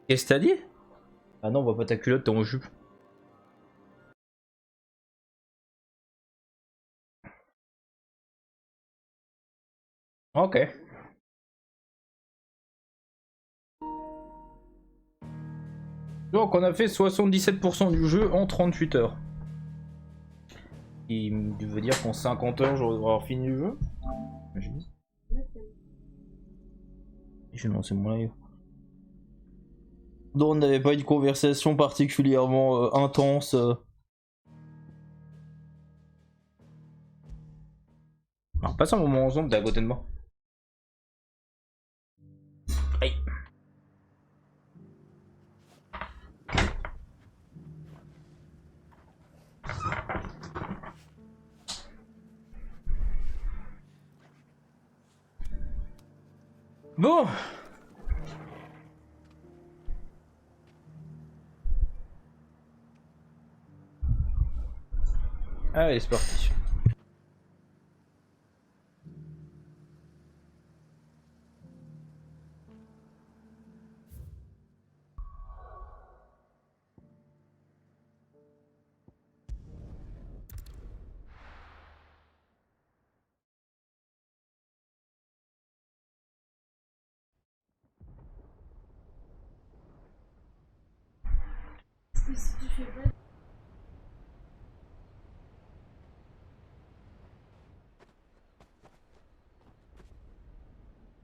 Qu'est-ce que t'as dit? Ah non, on voit pas ta culotte, t'es en jupe. Ok. Donc on a fait 77% du jeu en 38 heures. Il veut dire qu'en 50 heures j'aurais avoir fini le jeu. J'ai lancé mon live. Donc on n'avait pas une conversation particulièrement intense. Alors passe un moment ensemble, t'es à côté de moi. Aïe. Bon. Allez, c'est parti.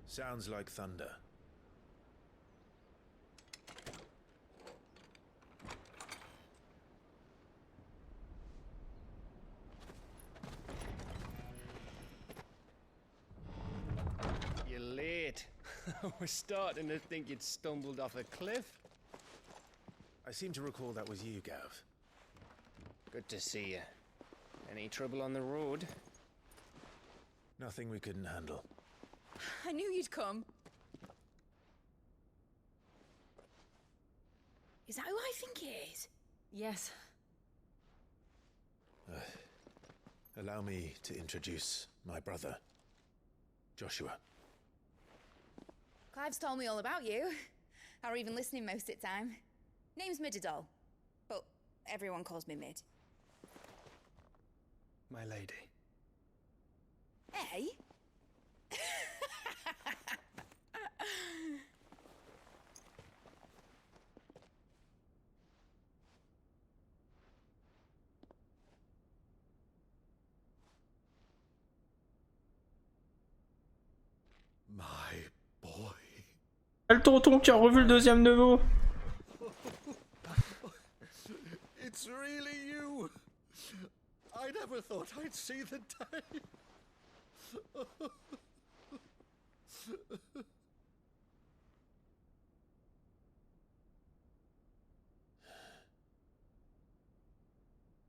Sounds like thunder. You're late. We're starting to think you'd stumbled off a cliff. I seem to recall that was you, Gav. Good to see you. Any trouble on the road? Nothing we couldn't handle. I knew you'd come. Is that who I think it is? Yes. Allow me to introduce my brother, Joshua. Clive's told me all about you. Or even listening most of the time. Name's Midadol, but everyone calls me Mid. My lady. Hey? My boy. Le tonton qui a revu le deuxième niveau. It's really you. I never thought I'd see the day.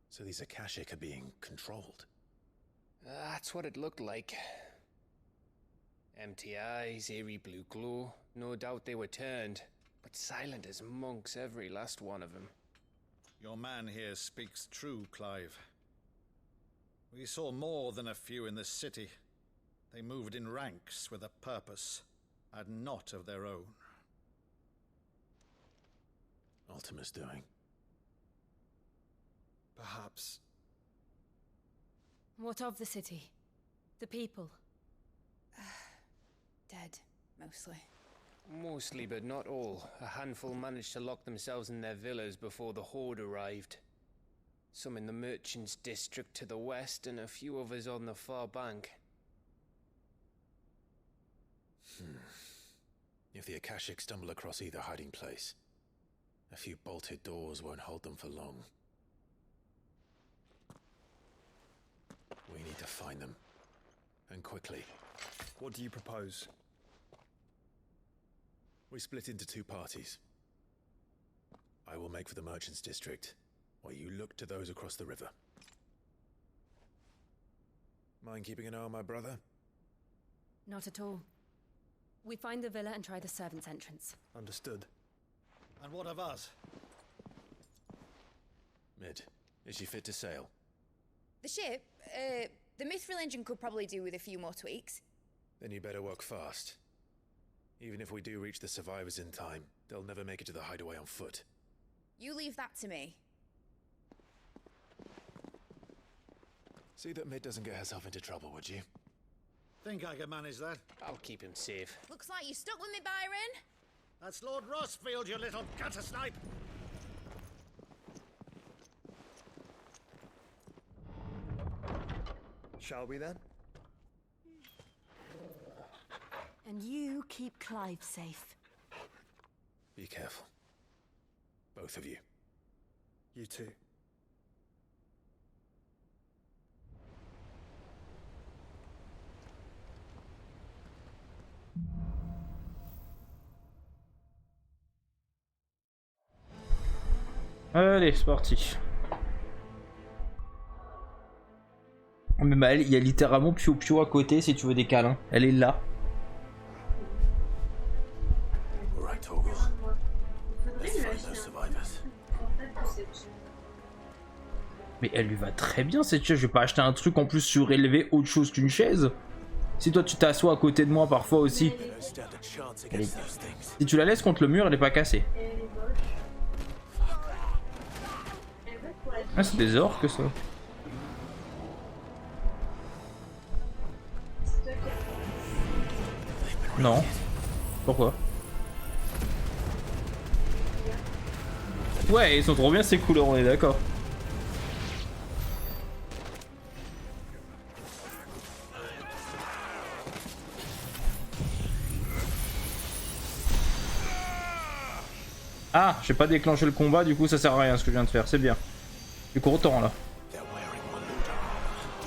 So these Akashic are being controlled. That's what it looked like. Empty eyes, eerie blue glow. No doubt they were turned, but silent as monks, every last one of them. Your man here speaks true, Clive. We saw more than a few in the city. They moved in ranks with a purpose, and not of their own. Ultima's doing. Perhaps. What of the city? The people? Dead, mostly. Mostly, but not all. A handful managed to lock themselves in their villas before the Horde arrived. Some in the merchants' district to the west, and a few others on the far bank. If the Akashic stumble across either hiding place, a few bolted doors won't hold them for long. We need to find them. And quickly. What do you propose? We split into two parties. I will make for the merchants' district, while you look to those across the river. Mind keeping an eye on my brother? Not at all. We find the villa and try the servants' entrance. Understood. And what of us? Mid, is she fit to sail? The ship? The mithril engine could probably do with a few more tweaks. Then you better work fast. Even if we do reach the survivors in time, they'll never make it to the hideaway on foot. You leave that to me. See that Mid doesn't get herself into trouble, would you? Think I can manage that? I'll keep him safe. Looks like you're stuck with me, Byron. That's Lord Rossfield, you little gutter snipe! Shall we then? And you keep Clive safe. Be careful. Both of you. You too. Allez, c'est parti. Mais bah, il y a littéralement Pio Pio à côté si tu veux des câlins. Elle est là. Right, Torgal. Let's find those survivors. Mais elle lui va très bien cette chaise. Je vais pas acheter un truc en plus surélevé autre chose qu'une chaise. Si toi tu t'assois à côté de moi parfois aussi. No standard chance against those things. Si tu la laisses contre le mur, elle est pas cassée. Ah, c'est des orques ça. Non. Pourquoi? Ouais, ils sont trop bien ces couleurs, on est d'accord. Ah, j'ai pas déclenché le combat, du coup ça sert à rien ce que je viens de faire, c'est bien. Du coup autant là.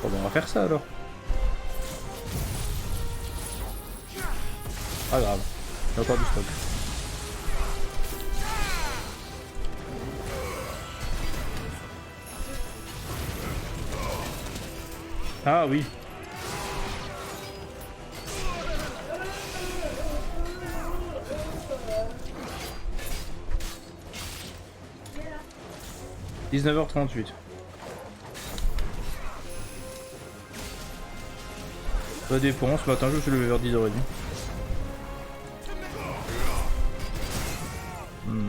Bon, ben, on va faire ça alors. Pas grave, j'ai encore du stock. Ah oui. « 19h38. Ça dépend, ce matin je suis levé vers 10h30. Non.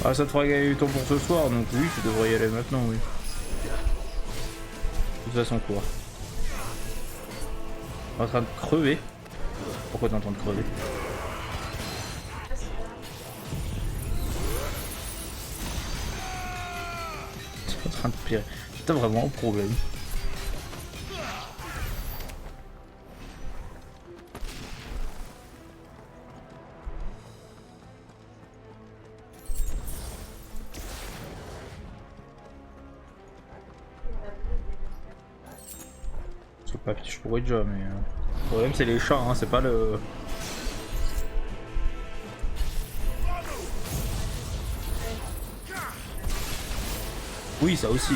Ah, ça te fera gagner du temps pour ce soir, donc oui, tu devrais y aller maintenant, oui. De toute façon, quoi. T'es en train de crever. Pourquoi t'es en train de crever? T'es en train de pire. T'as vraiment un problème. Papier, je pourrais déjà, mais le problème c'est les chats, hein, c'est pas le. Oui, ça aussi.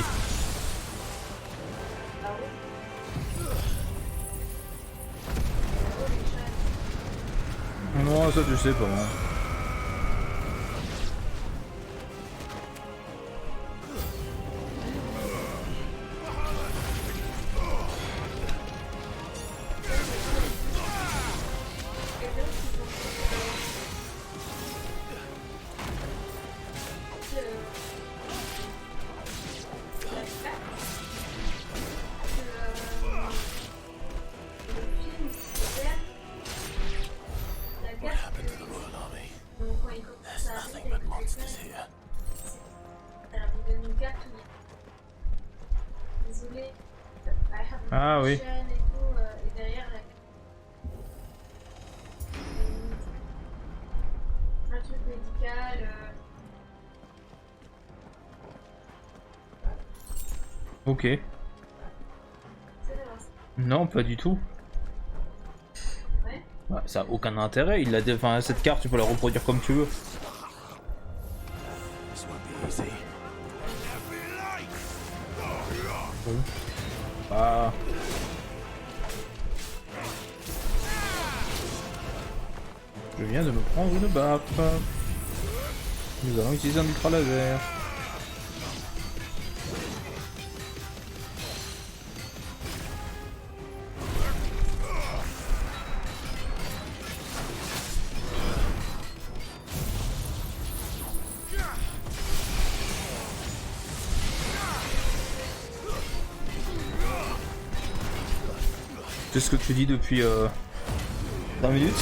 Non, ça tu sais pas. Hein. Ah oui. Un truc médical. Ok. Non, pas du tout. Ouais. Bah, ça a aucun intérêt. Il a enfin, cette carte, tu peux la reproduire comme tu veux. Bon. Ah. Je viens de me prendre une baffe. Nous allons utiliser un ultra laser. C'est ce que tu dis depuis 20 minutes.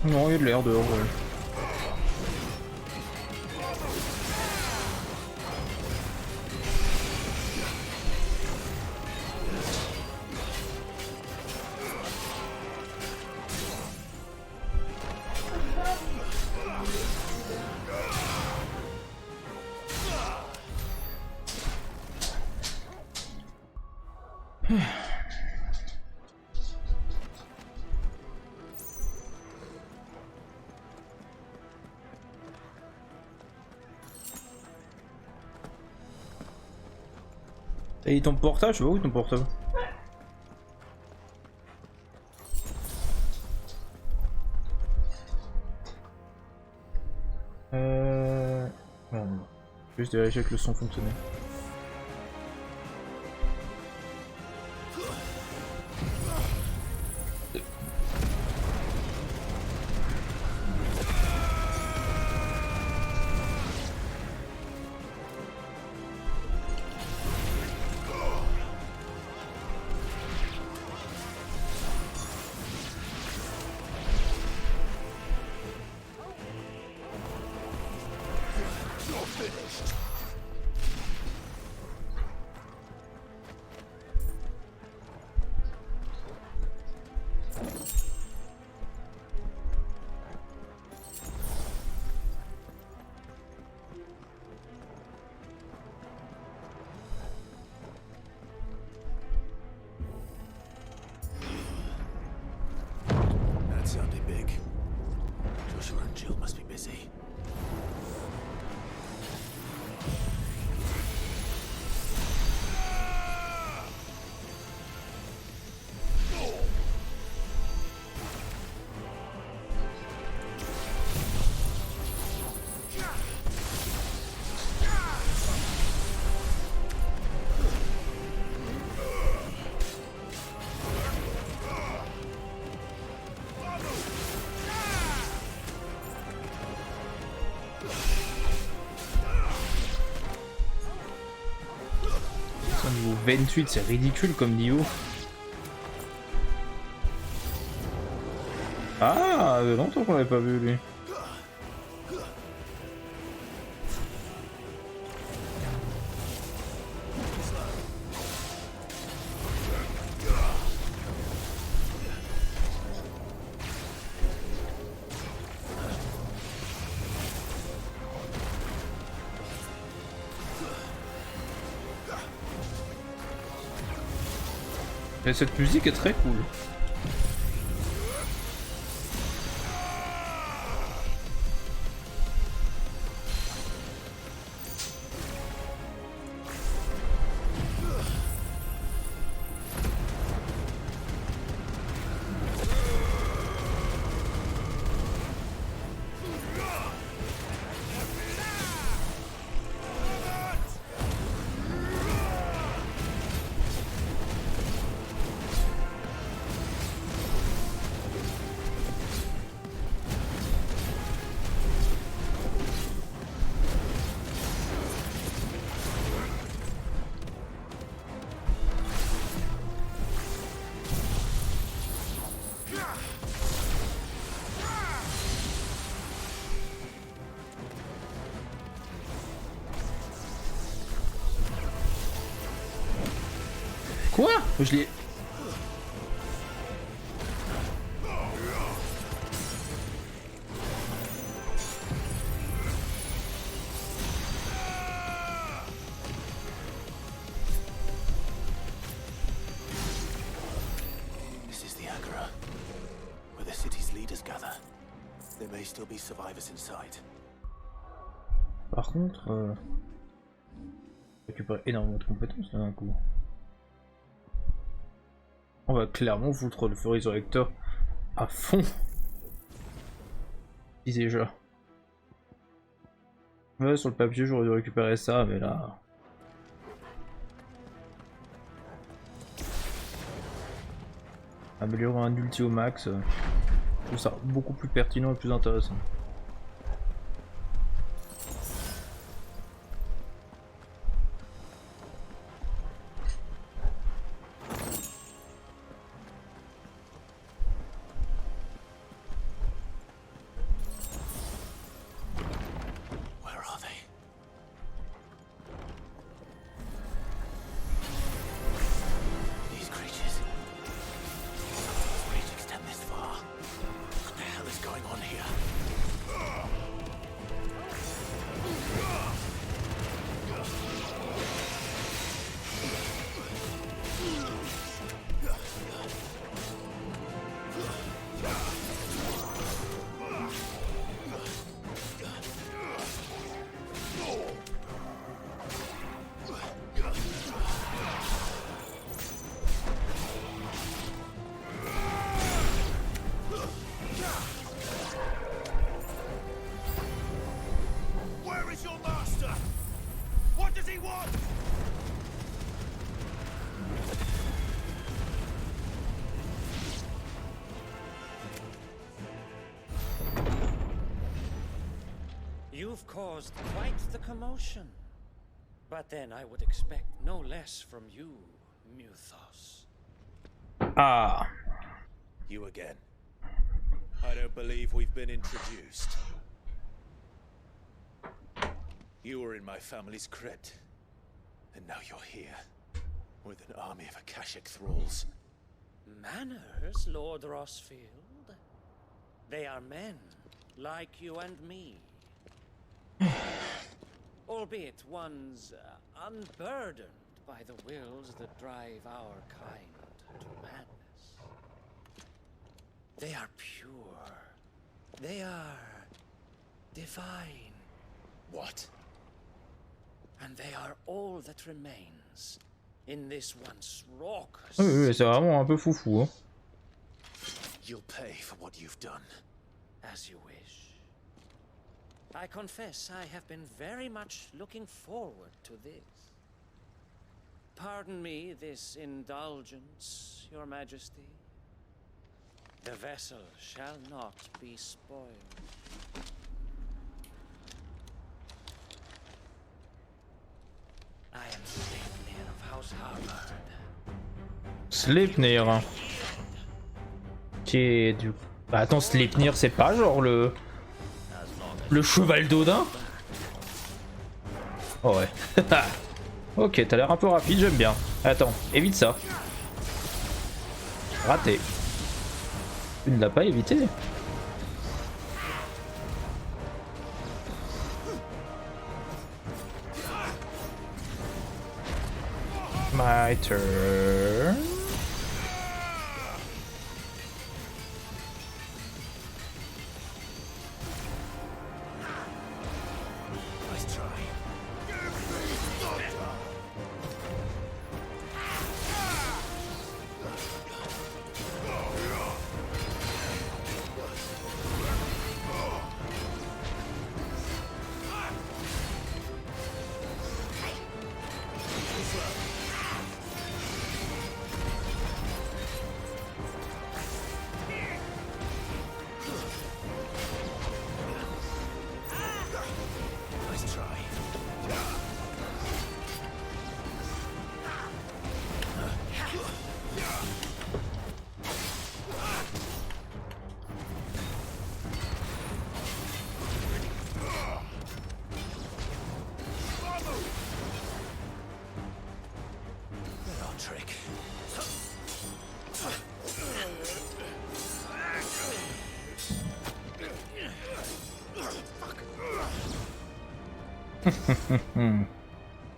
Non, il y a de l'air dehors, ouais. T'as dit ton portable? Je sais pas où est ton portable. Non. Juste vérifier que le son fonctionnait. That sounded big. Joshua and Jill must be busy. Niveau 28, c'est ridicule comme niveau. Ah, ça fait longtemps qu'on l'avait pas vu lui. Et cette musique est très cool. Quoi? Je l'ai... This is the Agora, where the city's leaders gather. There may still be survivors inside. Par contre, récupérer énormément de compétences là d'un coup. On va clairement foutre le feu résurrecteur à fond. Déjà. Ouais, sur le papier j'aurais dû récupérer ça, mais là. Améliorer un ulti au max, je trouve ça beaucoup plus pertinent et plus intéressant. You've caused quite the commotion. But then I would expect no less from you, Muthos. Ah. You again. I don't believe we've been introduced. You were in my family's crypt, and now you're here, with an army of Akashic thralls. Manners, Lord Rossfield? They are men, like you and me. Albeit ones unburdened by the wills that drive our kind to madness. They are pure. They are divine. What? And they are all that remains in this once raucous. Oui, c'est vraiment un peu foufou. Hein. You'll pay for what you've done. As you wish. I confess I have been very much looking forward to this. Pardon me this indulgence, Your Majesty. The vessel shall not be spoiled. I am Sleipnir of House Harvard. Sleipnir. Qui est du... Bah attends, Sleipnir c'est pas genre le cheval d'Odin? Oh ouais. Ok, t'as l'air un peu rapide, j'aime bien. Attends, évite ça. Raté. Tu ne l'as pas évité. My turn.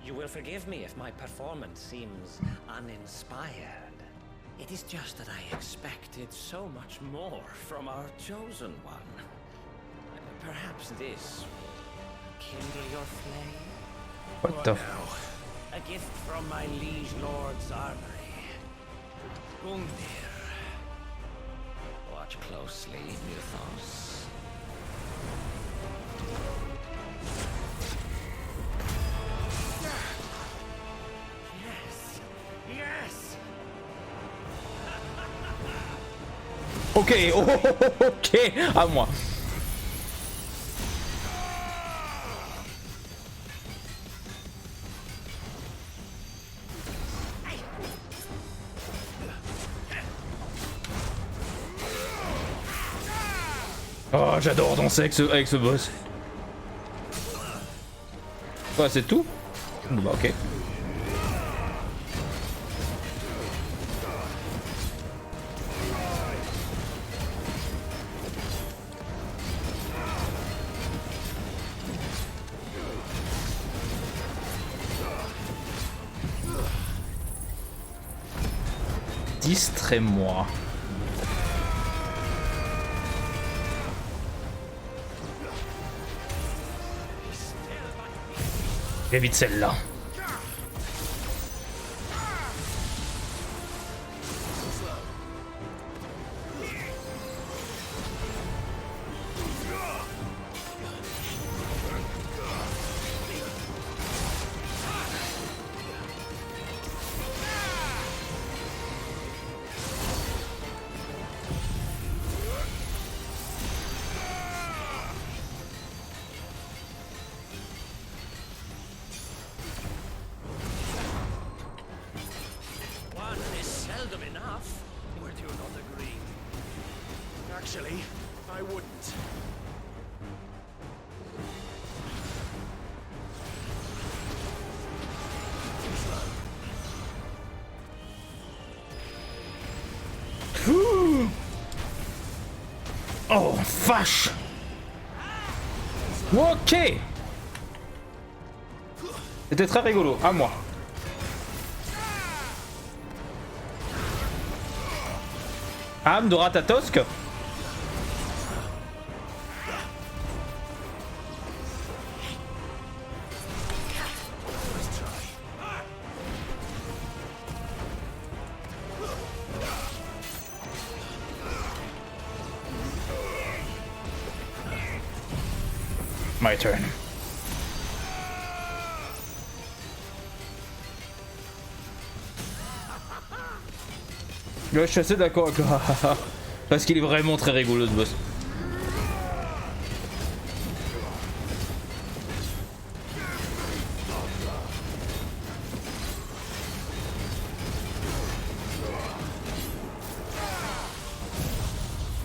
You will forgive me if my performance seems uninspired. It is just that I expected so much more from our chosen one. Perhaps this will kindle your flame? What the A gift from my liege lord's armory. Gungnir. Watch closely, Mythos. Yes! Yes! Ok, ok, à moi. Oh, j'adore danser avec ce boss. Ouais, c'est tout? Bah ok. Distrais-moi. Évite celle-là. Actually, I wouldn't. Oh, vache! Ok! C'était très rigolo, à moi. Âme de Ratatosque. My turn. Ouais, je suis assez d'accord avec toi. Parce qu'il est vraiment très rigolo ce boss.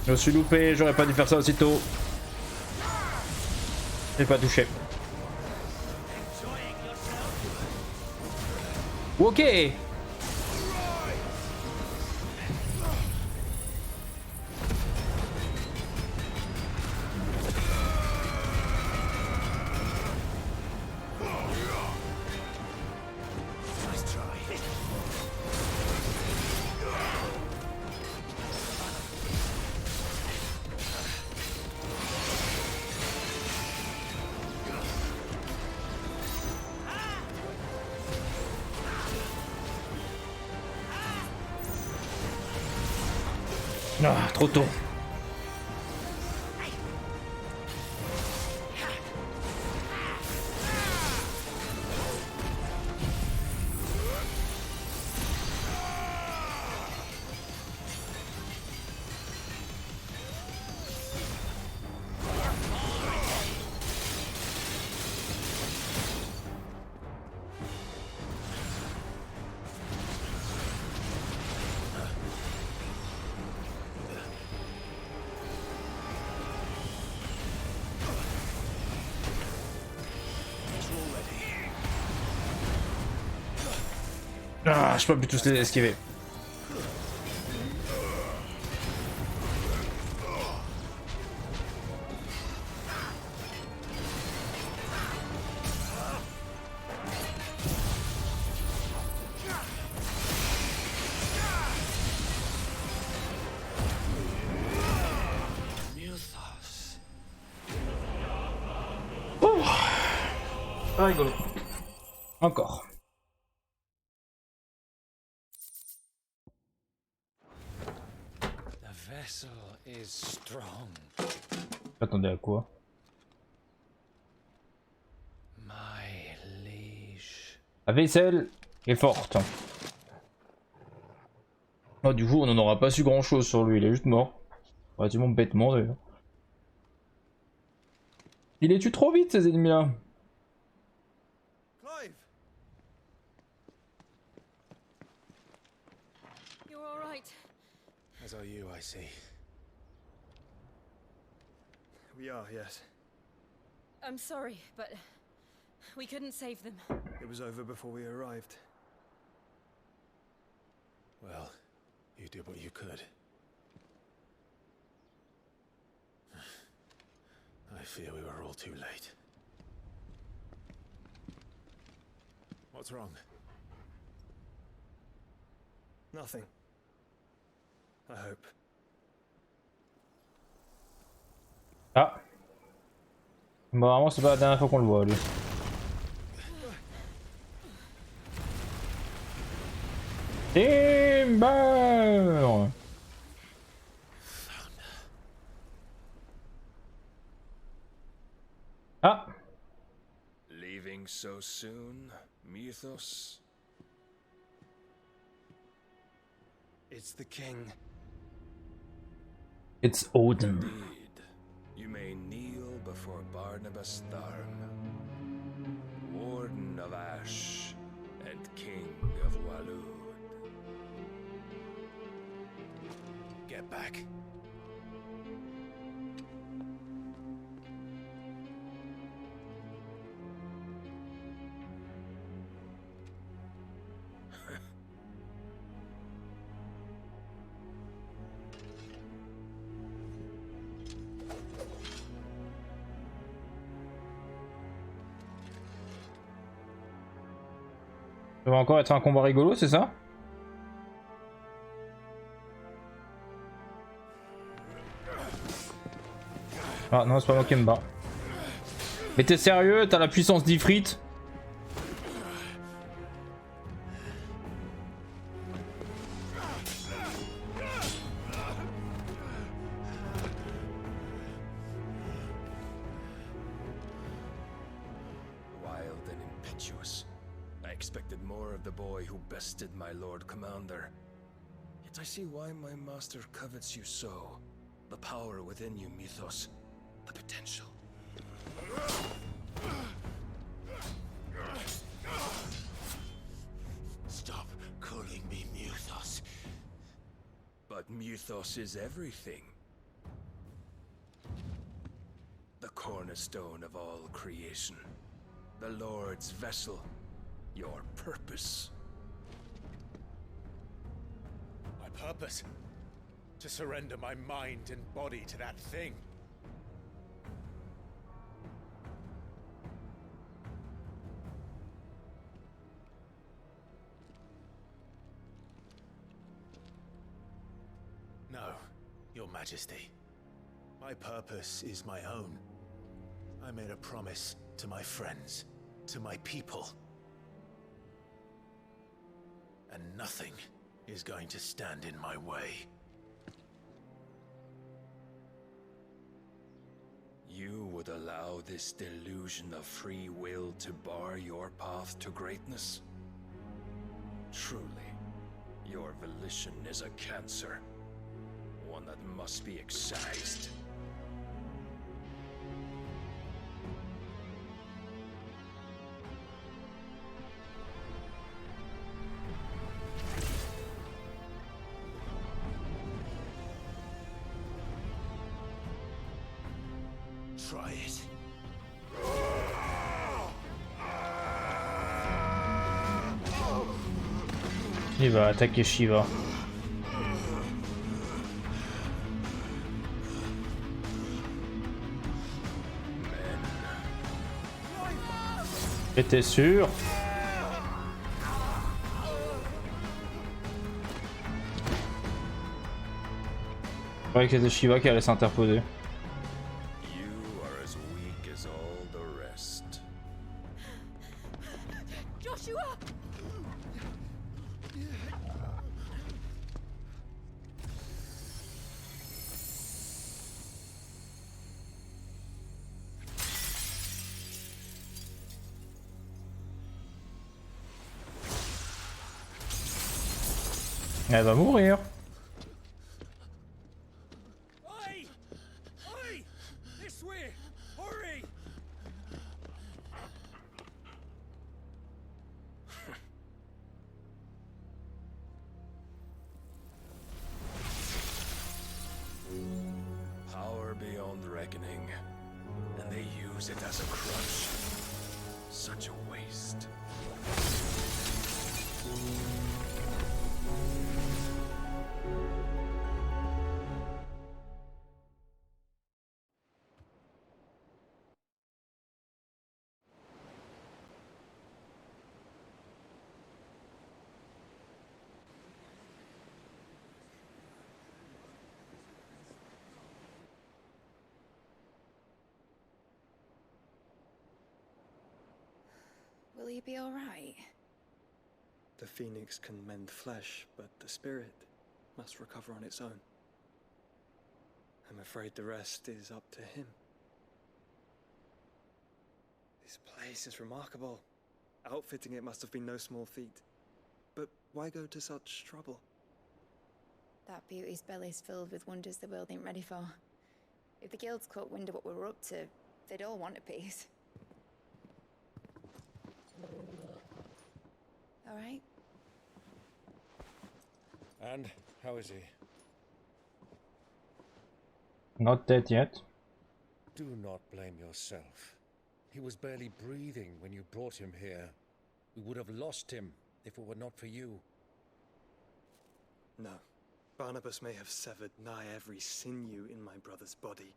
Je me suis loupé, j'aurais pas dû faire ça aussitôt. J'ai pas touché. Ok. Ah, trop tôt. Ah, je peux plus tous les esquiver. Pas rigolo. Encore. The vessel is strong. J'attendais à quoi? My liege. La vaisselle est forte. Oh, du coup, on n'en aura pas su grand chose sur lui, il est juste mort. Relativement bêtement d'ailleurs. Il les tue trop vite ces ennemis là. Clive! You're all right. As are you, I see. We are, yes. I'm sorry, but we couldn't save them. It was over before we arrived. Well, you did what you could. I fear we were all too late. What's wrong? Nothing. I hope. Ah. Bon, vraiment, c'est pas la dernière fois qu'on le voit, lui. Timber! Ah! Leaving so soon, Mythos? It's the king. It's Odin. Indeed. You may kneel before Barnabas Tharm, Warden of Ash and King of Walud. Get back. Ça va encore être un combat rigolo, c'est ça? Ah non, c'est pas moi qui me bats. Mais t'es sérieux? T'as la puissance d'Ifrit? Wild and impetuous. I expected more of the boy who bested my Lord Commander. Yet I see why my master covets you so. The power within you, Mythos. The potential. Stop calling me Mythos. But Mythos is everything. The cornerstone of all creation. The Lord's vessel. Your purpose. My purpose? To surrender my mind and body to that thing. No, Your Majesty. My purpose is my own. I made a promise to my friends, to my people. And nothing is going to stand in my way. You would allow this delusion of free will to bar your path to greatness? Truly, your volition is a cancer. One that must be excised. Try it. Il va attaquer Shiva. J'étais sûr. Je croyais que c'était Shiva qui allait s'interposer. Joshua! Elle va mourir. Oi! Oi! This way! Hurry! Power beyond reckoning, and they use it as a crutch. Such a waste. Will he be alright? The phoenix can mend flesh, but the spirit must recover on its own. I'm afraid the rest is up to him. This place is remarkable. Outfitting it must have been no small feat. But why go to such trouble? That beauty's belly's filled with wonders the world ain't ready for. If the guilds caught wind of what we're up to, they'd all want a piece. All right? And how is he? Not dead yet. Do not blame yourself. He was barely breathing when you brought him here. We would have lost him if it were not for you. No. Barnabas may have severed nigh every sinew in my brother's body.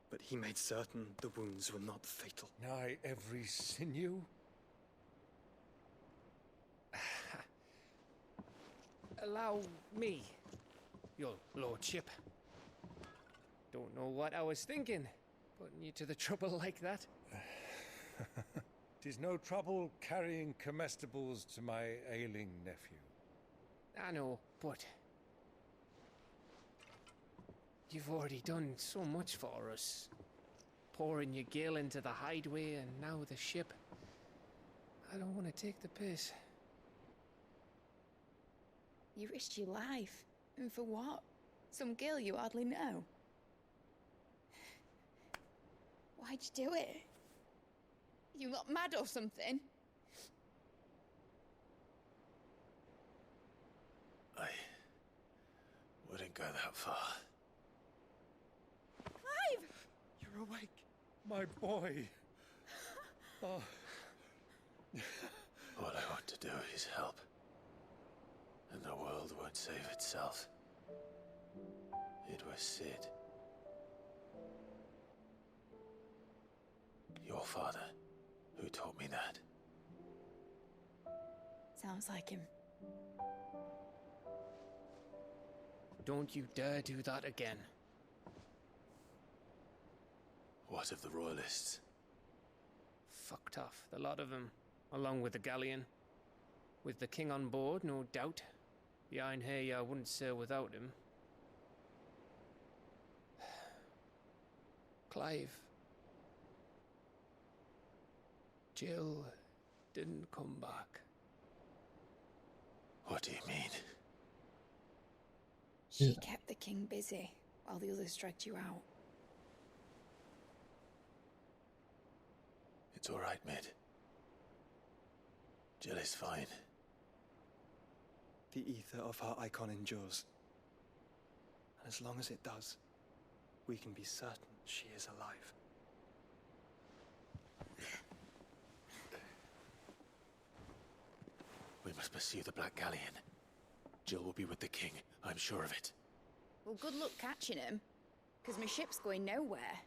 But he made certain the wounds were not fatal. Nigh every sinew? Allow me, your lordship. Don't know what I was thinking, putting you to the trouble like that. 'Tis no trouble carrying comestibles to my ailing nephew. I know, but you've already done so much for us. Pouring your gale into the hideaway and now the ship. I don't want to take the piss. You risked your life. And for what? Some girl you hardly know. Why'd you do it? You got mad or something? I wouldn't go that far. Clive! You're awake, my boy. Oh. All I want to do is help. And the world won't save itself. It was Sid. Your father, who taught me that. Sounds like him. Don't you dare do that again. What of the Royalists? Fucked off, the lot of them, along with the galleon. With the king on board, no doubt. Behind here, I wouldn't sail without him. Clive. Jill didn't come back. What do you mean? She kept the king busy while the others dragged you out. It's all right, Mid. Jill is fine. The ether of her icon endures. And as long as it does, we can be certain she is alive. We must pursue the Black Galleon. Jill will be with the king, I'm sure of it. Well, good luck catching him, because my ship's going nowhere.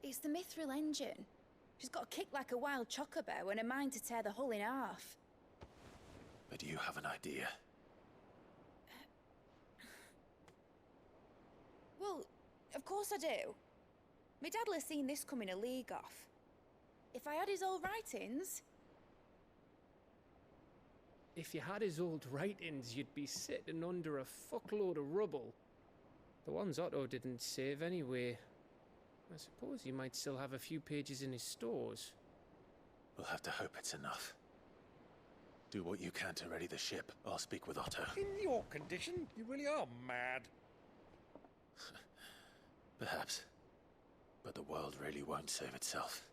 It's the Mithril engine. She's got a kick like a wild chocobo and a mind to tear the hull in half. But you have an idea. Well, of course I do. My dad'll have seen this coming a league off. If I had his old writings... If you had his old writings, you'd be sitting under a fuckload of rubble. The ones Otto didn't save anyway. I suppose he might still have a few pages in his stores. We'll have to hope it's enough. Do what you can to ready the ship. I'll speak with Otto. In your condition, you really are mad. Perhaps. But the world really won't save itself.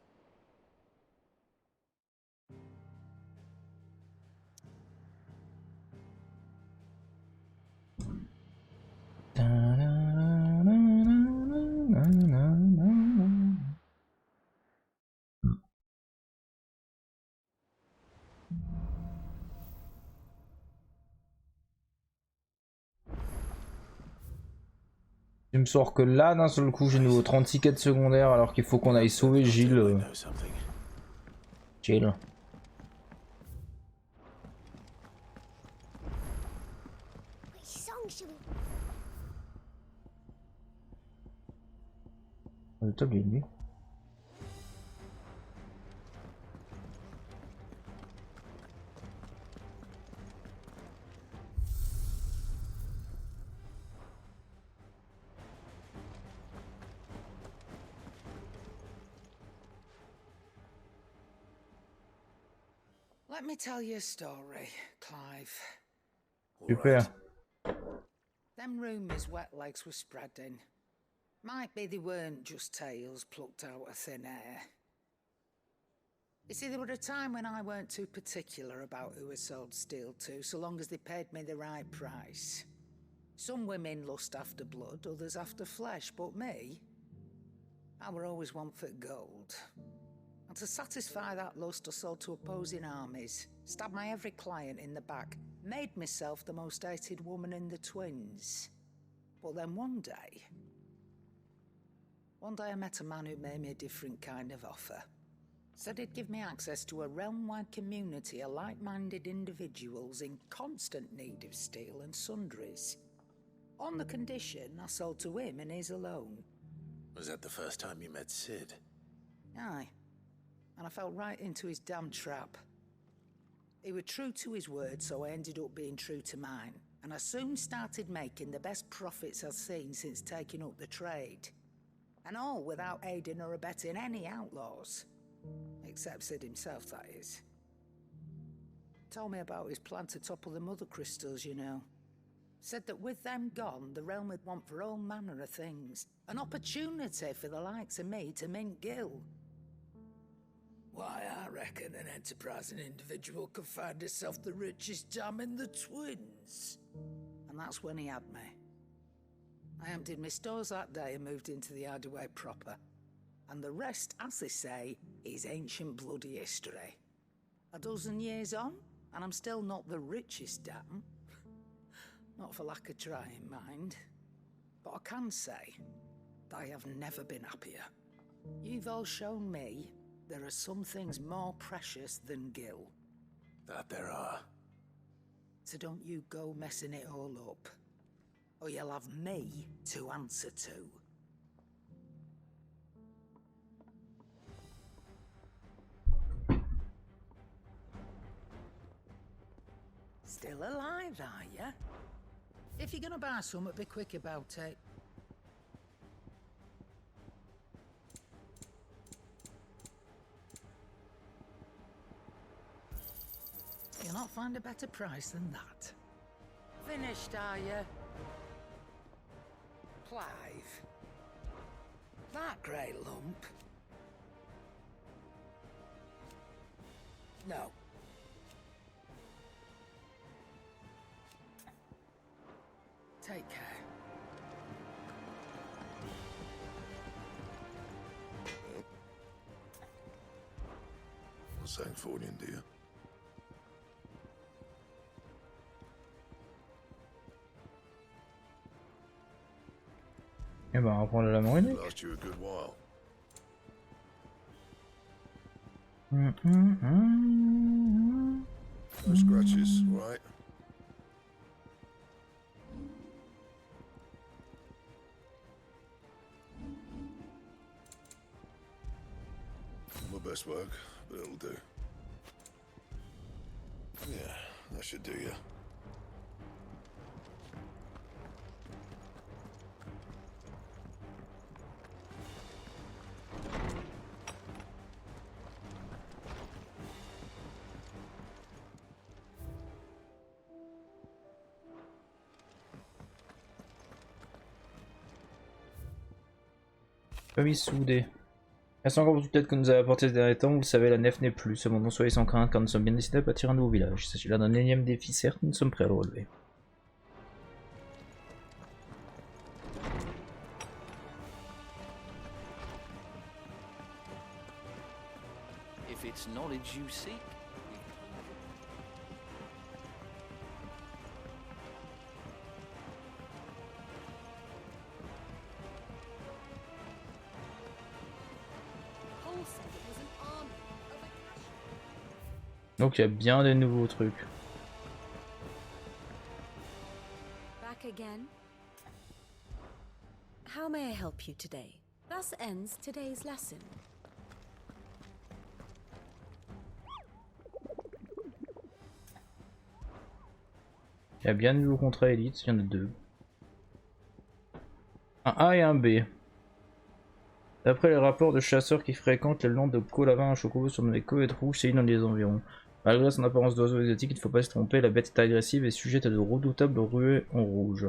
Il me sort que là, d'un seul coup, j'ai nouveau 36 quêtes secondaires alors qu'il faut qu'on aille sauver Gilles. Gilles. Le top, il est nuit. Let me tell you a story, Clive. Super. Them rumours wet legs were spreading. Might be they weren't just tales plucked out of thin air. You see, there were a time when I weren't too particular about who I sold steel to, so long as they paid me the right price. Some women lust after blood, others after flesh, but me, I were always one for gold. And to satisfy that lust, I sold to opposing armies, stabbed my every client in the back, made myself the most hated woman in the twins. But then one day I met a man who made me a different kind of offer. Said he'd give me access to a realm-wide community of like-minded individuals in constant need of steel and sundries. On the condition I sold to him and his alone. Was that the first time you met Sid? Aye. And I fell right into his damn trap. He was true to his word, so I ended up being true to mine. And I soon started making the best profits I've seen since taking up the trade. And all without aiding or abetting any outlaws. Except Sid himself, that is. Told me about his plan to topple the mother crystals, you know. Said that with them gone, the realm would want for all manner of things. An opportunity for the likes of me to mint gil. Why, I reckon an enterprising individual could find himself the richest dam in the twins. And that's when he had me. I emptied my stores that day and moved into the Hideaway proper. And the rest, as they say, is ancient bloody history. A dozen years on, and I'm still not the richest dam. Not for lack of trying, mind. But I can say that I have never been happier. You've all shown me there are some things more precious than gil. That there are. So don't you go messing it all up, or you'll have me to answer to. Still alive, are ya? If you're gonna buy something, be quick about it. You'll not find a better price than that. Finished, are you? Clive. That grey lump? No. Take care. What's that for, dear? Eh ben, on va prendre la monnaie. Last you a good while. No scratches, right? I'm a best work, but it'll do. Yeah, that should do you. Famille soudée. Merci encore pour toute l'aide que nous avez apporté ces derniers temps. Vous le savez, la nef n'est plus. Cependant, soyez sans crainte car nous sommes bien décidés à bâtir un nouveau village. Il s'agit là d'un énième défi, certes, nous sommes prêts à le relever. If it's knowledge you seek, Donc il y a bien des nouveaux trucs. Back again. How may I help you today? Thus ends today's lesson. Il y a bien de nouveaux contrats élites, il y en a deux. Un A et un B. D'après les rapports de chasseurs qui fréquentent les landes de Kolavin, un chocobo surnommé Coët Rouge sévit dans les environs. Malgré son apparence d'oiseau exotique, il ne faut pas se tromper, la bête est agressive et sujette à de redoutables ruées en rouge.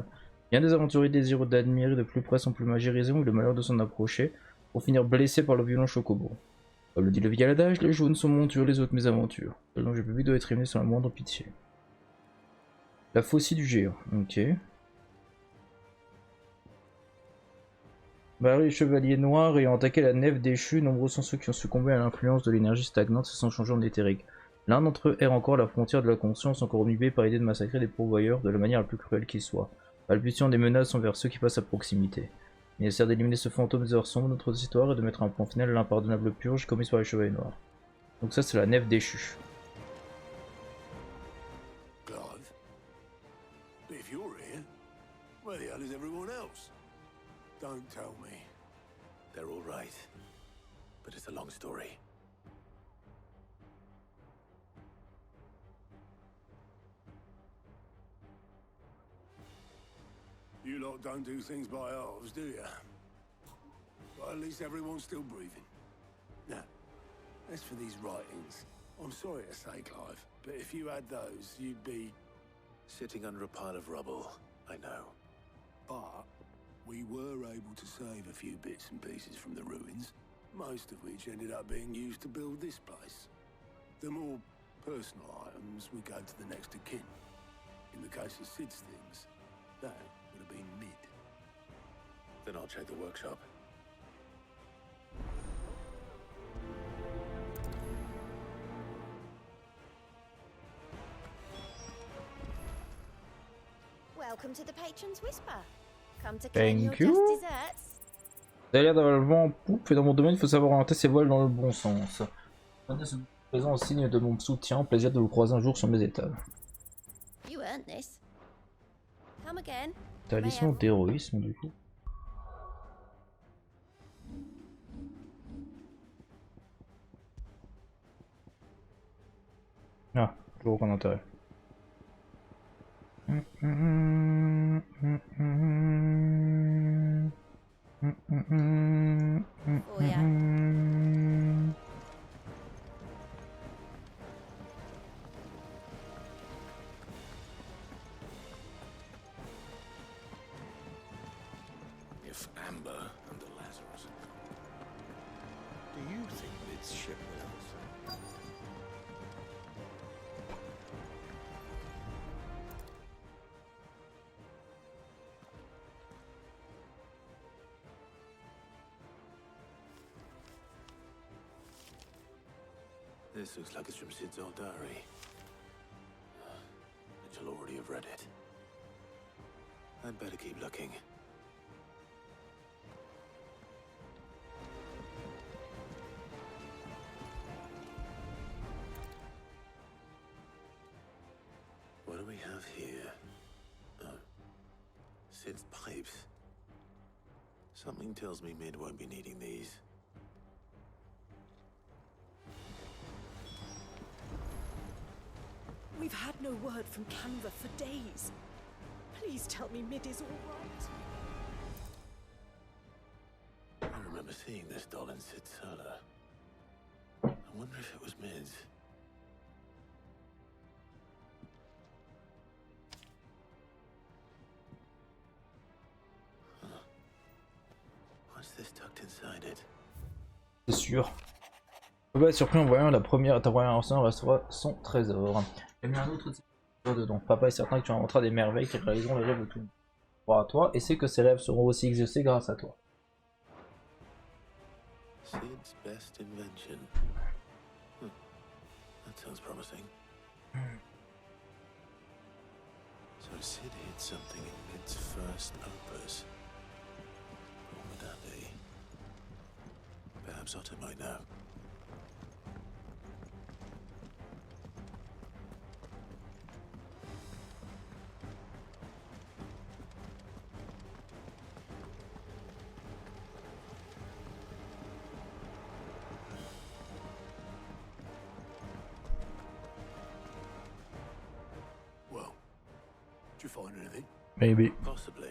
Bien des aventuriers désireux d'admirer de plus près son plumage irisé ont eu le malheur de s'en approcher, pour finir blessés par le violent chocobo. Comme le dit le vieil adage, les jaunes sont montures, les autres mésaventures. Le danger public doit être émené sans la moindre pitié. La faucille du géant, ok. Barry, chevalier noir, ayant attaqué la nef déchue, nombreux sont ceux qui ont succombé à l'influence de l'énergie stagnante et se sont changés en éthérique. L'un d'entre eux erre encore à la frontière de la conscience, encore omnibé par l'idée de massacrer des pourvoyeurs de la manière la plus cruelle qui soit, balbutiant des menaces envers ceux qui passent à proximité. Il est nécessaire d'éliminer ce fantôme des heures sombres de notre histoire et de mettre un point final à l'impardonnable purge commise par les chevaliers noirs. Donc ça c'est la nef déchue. Clive? If you're here, where the hell is everyone else? Don't tell me. They're all right. But it's a long story. You lot don't do things by halves, do you? But at least everyone's still breathing. Now, as for these writings, I'm sorry to say, Clive, but if you had those, you'd be sitting under a pile of rubble, I know. But we were able to save a few bits and pieces from the ruins, most of which ended up being used to build this place. The more personal items we go to the next of kin. In the case of Sid's things, that would have been mid. Then I'll check the workshop. Welcome to the Patron's Whisper. Come to claim your Thank just you. desserts. T'as l'air d'avoir le vent en poupe et dans mon domaine il faut savoir orienter ses voiles dans le bon sens. Prenez ce présent en signe de mon soutien, plaisir de vous croiser un jour sur mes étals. You earned this. Come again. Talisman d'héroïsme du coup. Ah, toujours aucun intérêt. Oh yeah. If Amber and the Lazarus. Do you think this ship will ever sail? This looks like it's from Sid's old diary. And she'll already have read it. I'd better keep looking. What do we have here? Oh. Sid's pipes. Something tells me Mid won't be needing these. We've had no word from Canva for days. Please tell me Mid is all right. I remember seeing this doll in Sid's cellar. I wonder if it was Mid's. What's this tucked inside it? C'est sûr. Tu vas être surpris en voyant ta première ancien restaurera son trésor. Il y a mis un autre type dedans. Papa est certain que tu inventeras des merveilles qui réaliseront les rêves de tout le monde. Crois à toi et sais que ces rêves seront aussi exaucés grâce à toi. Sid's best invention. That sounds promising. So Sid hid something in Mid's first opus. What would that be? Perhaps Otto might know. Did you find anything? Maybe. Possibly.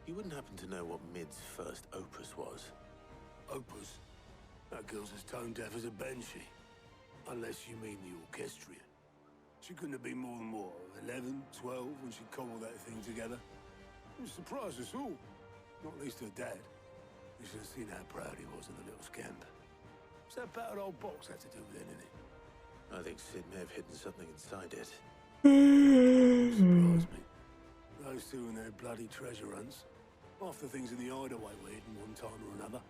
You wouldn't happen to know what Mid's first opus was? Opus? That girl's as tone deaf as a banshee. Unless you mean the orchestrion. She couldn't have been more than, what, 11, 12 when she cobbled that thing together? It surprised us all. Not least her dad. You should have seen how proud he was of the little scamp. What's that battered old box had to do with anything? I think Sid may have hidden something inside it. Surprised me. Those two and their bloody treasure hunts. Half the things in the hideaway were hidden one time or another.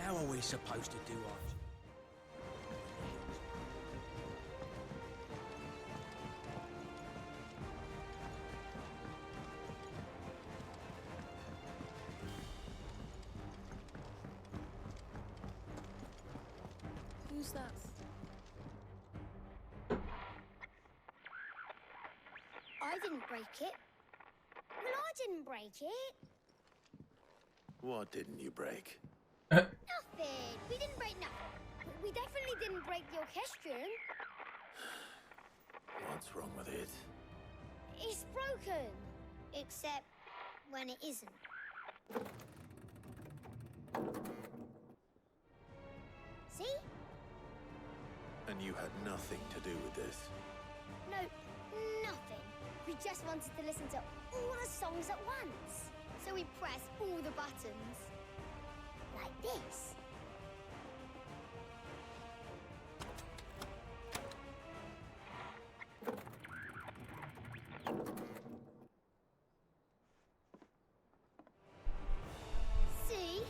How are we supposed to do ours? Who's that? I didn't break it. Well, I didn't break it. What didn't you break? Nothing. We didn't break nothing. We definitely didn't break the orchestrion. What's wrong with it? It's broken. Except when it isn't. See? And you had nothing to do with this? No, nothing. We just wanted to listen to all the songs at once. So we pressed all the buttons. Like this. See?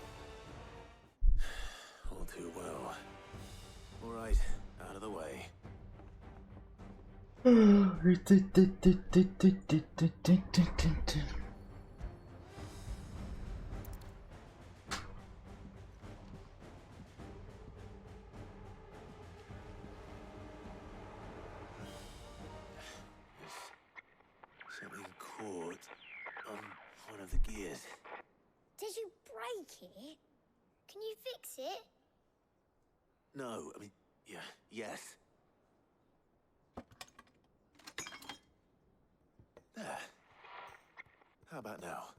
All too well. All right, out of the way. Something caught on one of the gears. Did you break it? Can you fix it? No, I mean, yeah, yes. There. How about now?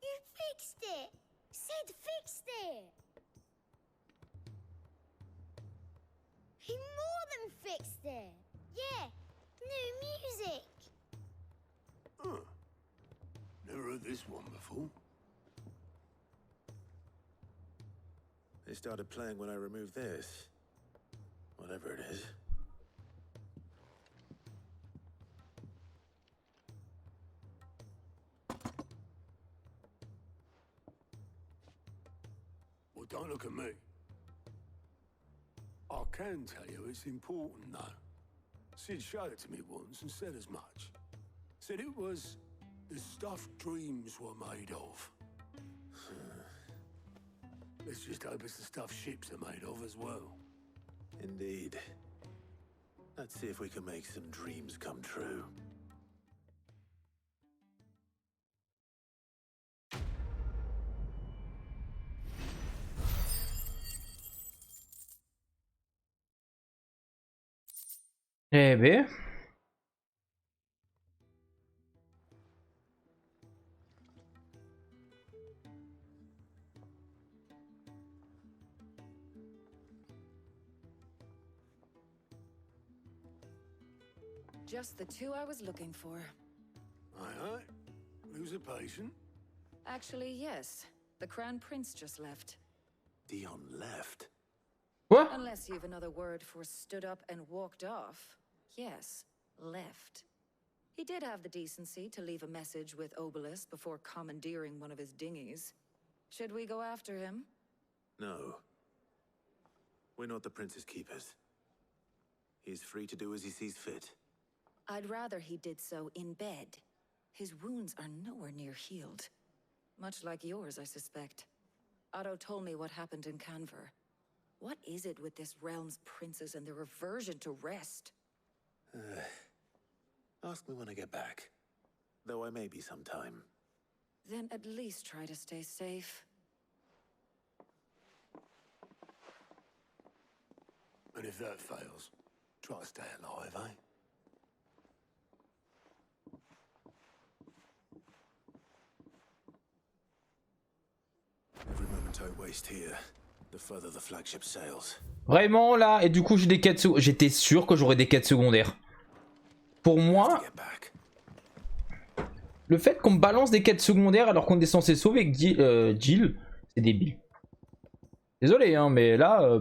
You fixed it! Sid fixed it! He more than fixed it! Yeah, new music! Huh. Never heard this one before. They started playing when I removed this. Whatever it is. Well, don't look at me. I can tell you it's important, though. Sid showed it to me once and said as much. Said it was the stuff dreams were made of. Let's just hope it's the stuff ships are made of as well. Indeed. Let's see if we can make some dreams come true. Eh ben. Just the two I was looking for. Aye, aye. Who's a patient? Actually, yes. The Crown Prince just left. Dion left. What? Unless you've another word for stood up and walked off. Yes, left. He did have the decency to leave a message with Obelisk before commandeering one of his dinghies. Should we go after him? No. We're not the Prince's keepers. He's free to do as he sees fit. I'd rather he did so in bed. His wounds are nowhere near healed. Much like yours, I suspect. Otto told me what happened in Canver. What is it with this realm's princes and their aversion to rest? Ask me when I get back. Though I may be sometime. Then at least try to stay safe. And if that fails, try to stay alive, eh? Every moment I waste here, the further the flagship sails. Vraiment là, et du coup j'ai des quêtes secondaires. J'étais sûr que j'aurais des quêtes secondaires. Pour moi, le fait qu'on me balance des quêtes secondaires alors qu'on est censé sauver Jill, c'est débile. Désolé hein, mais là...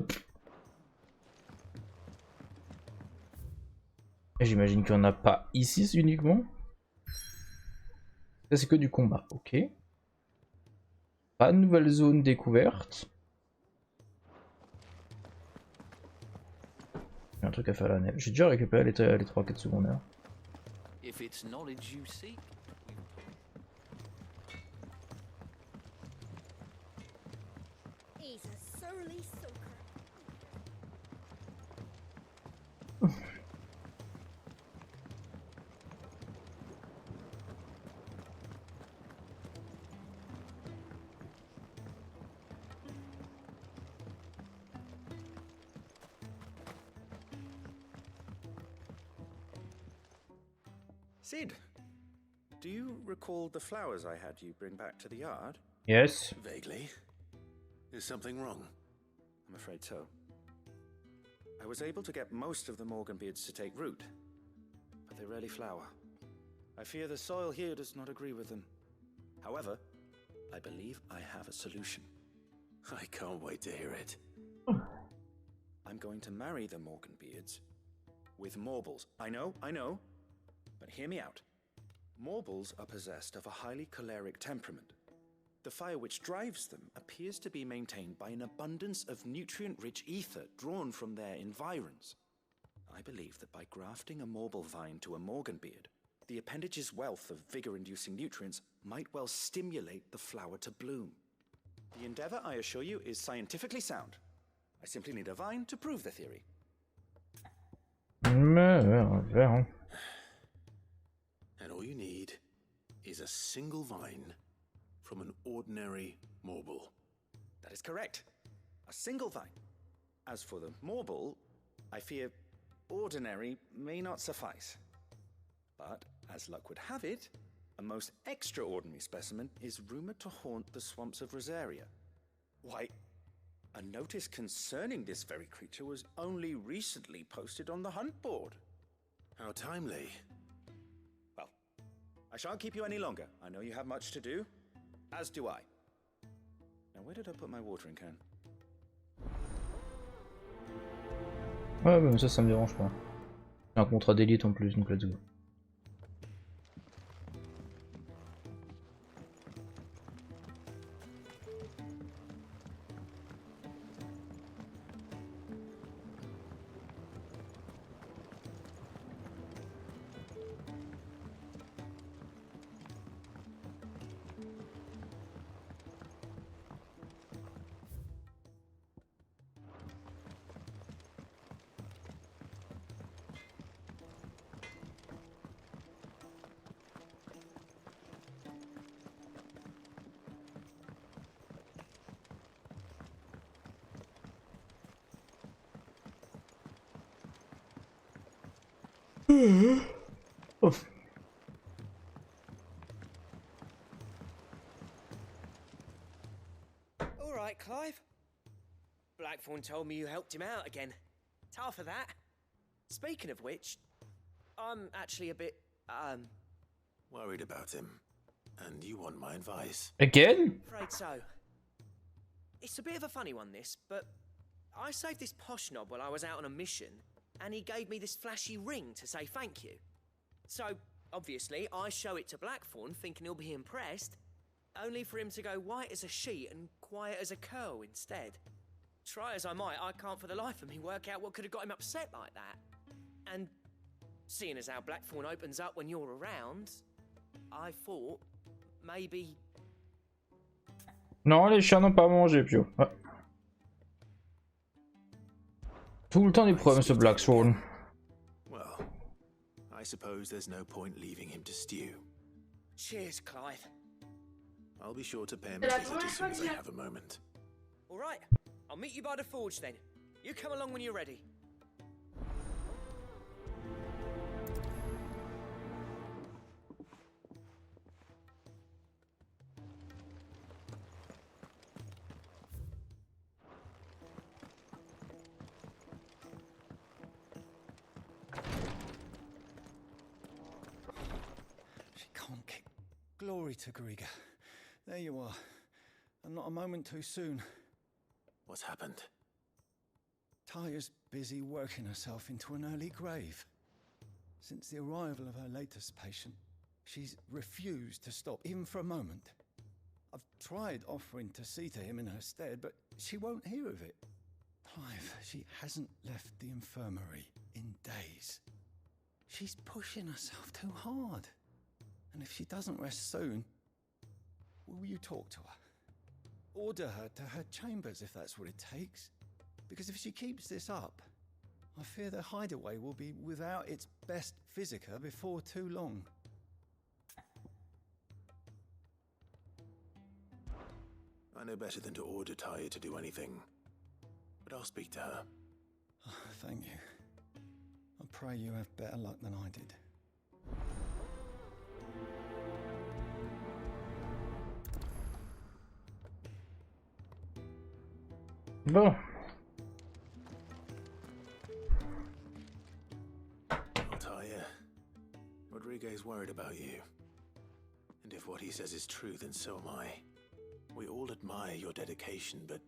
J'imagine qu'il n'y en a pas ici uniquement. Ça c'est que du combat, ok. Pas de nouvelle zone découverte. Il y a un truc à faire à la nef. J'ai déjà récupéré les 3 quêtes secondaires. If it's knowledge you seek. He's a surly soaker. Sid, do you recall the flowers I had you bring back to the yard? Yes. Vaguely. Is something wrong? I'm afraid so. I was able to get most of the Morganbeards to take root, but they rarely flower. I fear the soil here does not agree with them. However, I believe I have a solution. I can't wait to hear it. I'm going to marry the Morganbeards with Morbles. I know, but hear me out. Morbles are possessed of a highly choleric temperament. The fire which drives them appears to be maintained by an abundance of nutrient-rich ether drawn from their environs. I believe that by grafting a Morble vine to a Morganbeard, the appendage's wealth of vigor-inducing nutrients might well stimulate the flower to bloom. The endeavor, I assure you, is scientifically sound. I simply need a vine to prove the theory. And all you need is a single vine from an ordinary Morble. That is correct. A single vine. As for the Morble, I fear ordinary may not suffice. But, as luck would have it, a most extraordinary specimen is rumored to haunt the swamps of Rosaria. Why, a notice concerning this very creature was only recently posted on the hunt board. How timely. Well, I shan't keep you any longer. I know you have much to do, as do I. Now, where did I put my watering can? Ouais, mais ça me dérange pas. J'ai un contrat d'élite en plus, donc let's go. Oh. All right, Clive. Blackthorn told me you helped him out again. Tough for that. Speaking of which, I'm actually a bit, worried about him. And you want my advice? Again? Afraid so. It's a bit of a funny one, this, but I saved this posh knob while I was out on a mission, and he gave me this flashy ring to say thank you. So, obviously, I show it to Blackthorn, thinking he'll be impressed, only for him to go white as a sheet and quiet as a curl instead. Try as I might, I can't for the life of me work out what could have got him upset like that. And seeing as how Blackthorn opens up when you're around, I thought maybe... Non, les chats n'ont pas mangé, Pio. Ouais. Tout le temps des problèmes, ce Blackthorn. Well, I suppose there's no point leaving him to stew. Cheers, Clive. I'll be sure to pay him a visit as soon as I have a moment. All right, I'll meet you by the forge then. You come along when you're ready. Glory to Griga. There you are. And not a moment too soon. What's happened? Taya's busy working herself into an early grave. Since the arrival of her latest patient, she's refused to stop, even for a moment. I've tried offering to see to him in her stead, but she won't hear of it. Clive, she hasn't left the infirmary in days. She's pushing herself too hard. And if she doesn't rest soon, will you talk to her? Order her to her chambers if that's what it takes. Because if she keeps this up, I fear the hideaway will be without its best physica before too long. I know better than to order Taya to do anything. But I'll speak to her. Oh, thank you. I pray you have better luck than I did. Bon. Taya, Rodriguez worried about you. And if what he says is true, then so am I. We all admire your dedication, but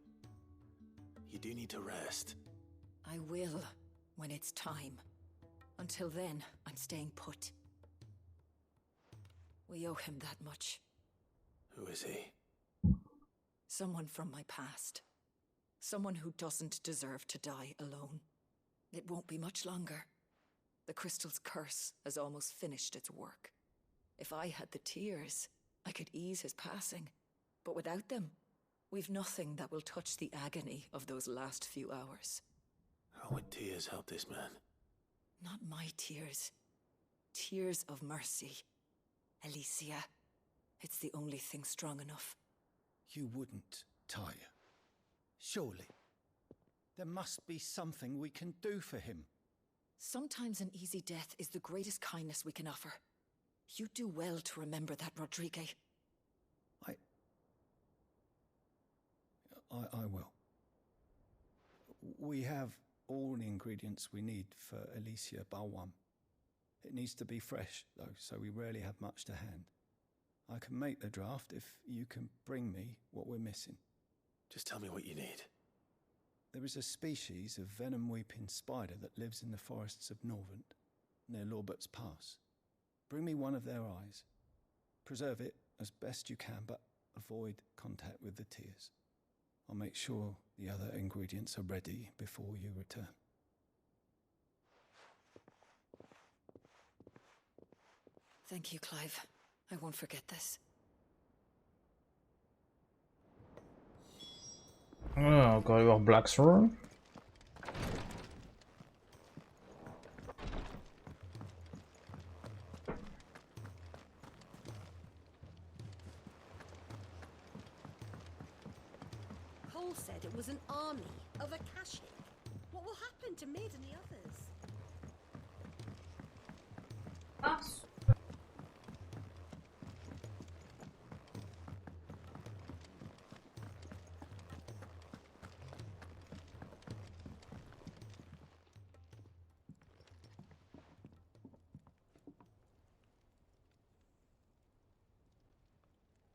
you do need to rest. I will, when it's time. Until then, I'm staying put. We owe him that much. Who is he? Someone from my past. Someone who doesn't deserve to die alone. It won't be much longer. The crystal's curse has almost finished its work. If I had the tears, I could ease his passing. But without them, we've nothing that will touch the agony of those last few hours. How would tears help this man? Not my tears. Tears of mercy. Alicia, it's the only thing strong enough. You wouldn't, Taya. Surely. There must be something we can do for him. Sometimes an easy death is the greatest kindness we can offer. You do well to remember that, Rodrigue. I will. We have all the ingredients we need for Alicia Balwam. It needs to be fresh, though, so we rarely have much to hand. I can make the draft if you can bring me what we're missing. Just tell me what you need. There is a species of venom-weeping spider that lives in the forests of Norvent, near Lorbert's Pass. Bring me one of their eyes. Preserve it as best you can, but avoid contact with the tears. I'll make sure the other ingredients are ready before you return. Thank you, Clive. I won't forget this. Ah, encore aller voir Blackthorn. Cole said it was an army of Akashic. What will happen to Mid and the others? Ah,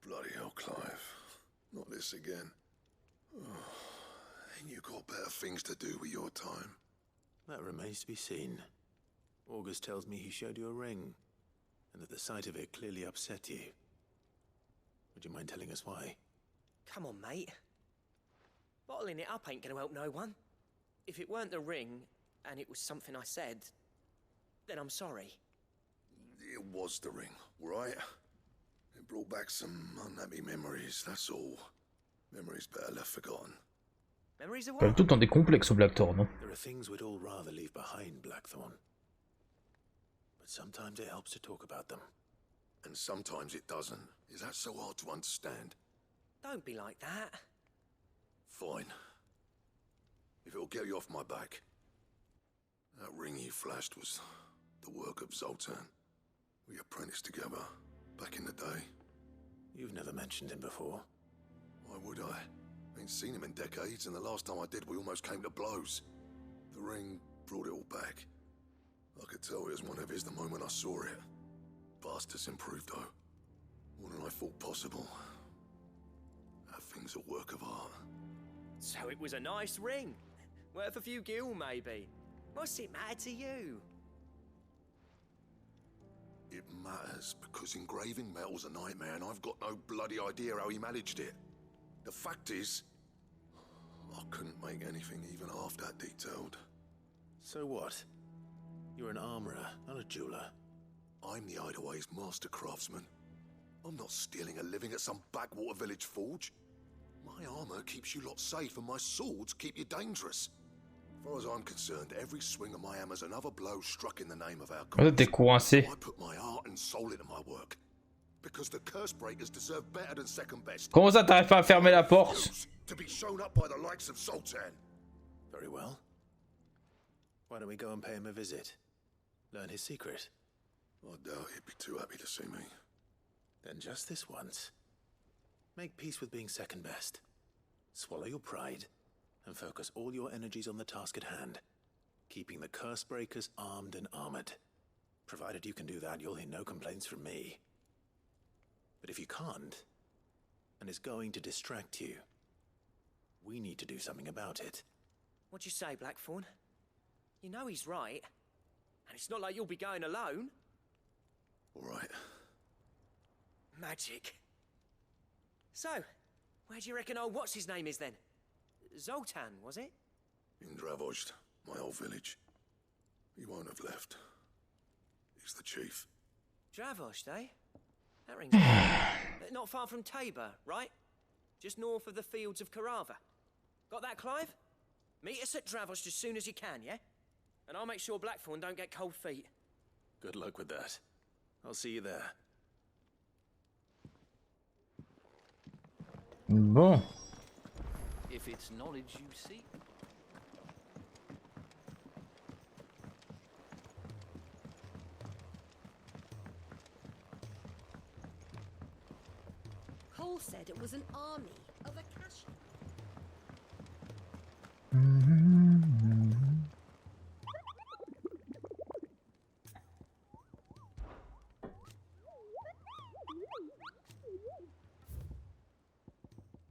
Bloody hell, Clive. Not this again. Oh, ain't you got better things to do with your time? That remains to be seen. August tells me he showed you a ring, and that the sight of it clearly upset you. Would you mind telling us why? Come on, mate. Bottling it up ain't gonna help no one. If it weren't the ring, and it was something I said, then I'm sorry. It was the ring, right? It brought back some unhappy memories, that's all. Memories better left forgotten. Memories of Pas what? tout le temps des complexes au Blackthorn, non? There are things we'd all rather leave behind, Blackthorn. But sometimes it helps to talk about them. And sometimes it doesn't. Is that so hard to understand? Don't be like that. Fine. If it'll get you off my back. That ring you flashed was the work of Zoltan. We apprenticed together, back in the day. You've never mentioned him before. Why would I? Ain't seen him in decades, and the last time I did, we almost came to blows. The ring brought it all back. I could tell it was one of his the moment I saw it. Bastard's improved, though. More than I thought possible. That thing's a work of art. So it was a nice ring. Worth a few gil, maybe. What's it matter to you? It matters because engraving metal's a nightmare, and I've got no bloody idea how he managed it. The fact is, I couldn't make anything even half that detailed. So what? You're an armorer, not a jeweler. I'm the Hideaway's master craftsman. I'm not stealing a living at some backwater village forge. My armor keeps you lot safe, and my swords keep you dangerous. As far as I'm concerned, every swing of my hammer's another blow struck in the name of our Ah, t'es coincé. I put my heart and soul into my work. Because the curse breakers deserve better than second best. Comment ça t'arrives pas à fermer la porte? To be shown up by the likes of Sultan. Very well. Why don't we go and pay him a visit? Learn his secret. I doubt he'd be too happy to see me. Then just this once. Make peace with being second best. Swallow your pride and focus all your energies on the task at hand. Keeping the curse breakers armed and armored. Provided you can do that, you'll hear no complaints from me. But if you can't, and it's going to distract you, we need to do something about it. What'd you say, Blackthorn? You know he's right. And it's not like you'll be going alone. All right. Magic. So, where do you reckon old what's-his-name is then? Zoltan, was it? In Dravozd, my old village. He won't have left. He's the chief. Dravozd, eh? That rings a bell. Not far from Tabor, right? Just north of the fields of Carava. Got that, Clive? Meet us at Dravozd as soon as you can, yeah? And I'll make sure Blackthorn don't get cold feet. Good luck with that. I'll see you there. Bon. If it's knowledge you seek. Cole said it was an army of Akashi.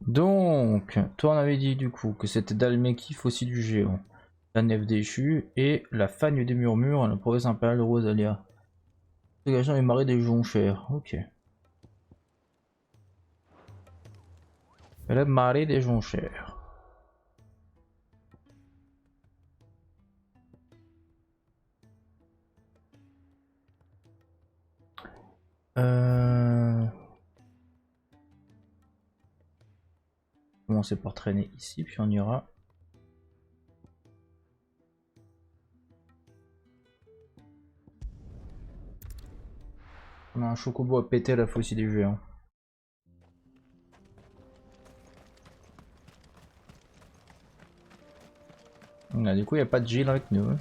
Donc, toi on avait dit du coup que c'était Dalmeki, fossile du géant, la nef déchue et la fagne des murmures, la province impériale de Rosalia. Dégageant les marais des jonchères, ok. La marée des jonchères. Commencer par traîner ici, puis on ira. On a un chocobo à péter à la fossile des géants. Du coup, il n'y a pas de Jill avec nous. Hein.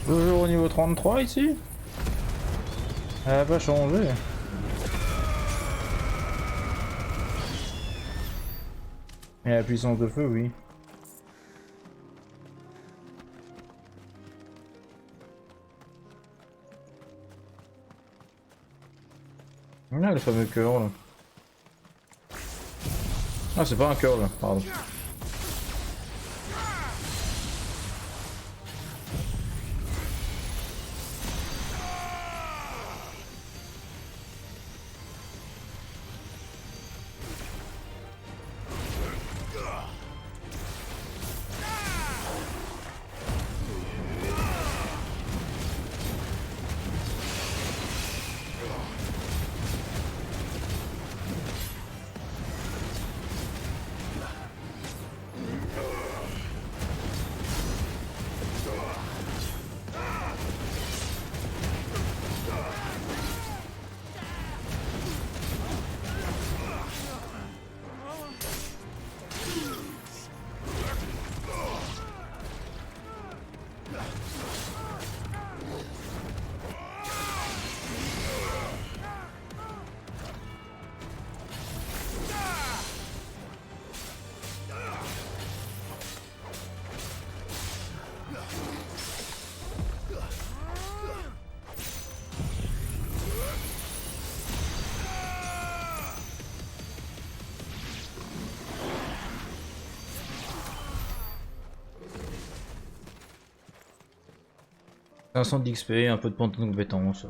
Toujours au niveau 33 ici? Elle a pas changé. Et la puissance de feu, oui. Ah, le fameux cœur là. Ah, c'est pas un cœur là, pardon. Un centre d'XP, un peu de points de compétence.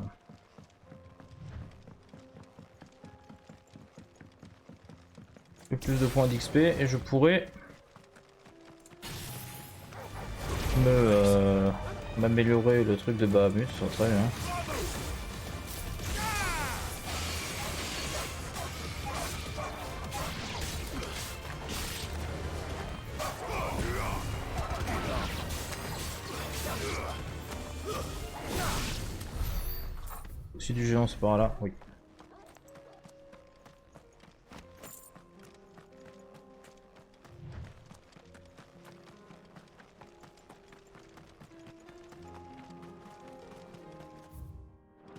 Plus de points d'XP et je pourrais m'améliorer le truc de Bahamut, ça serait bien. Si du géant c'est par là, oui.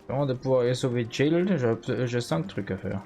Avant de pouvoir aller sauver Child, j'ai 5 trucs à faire.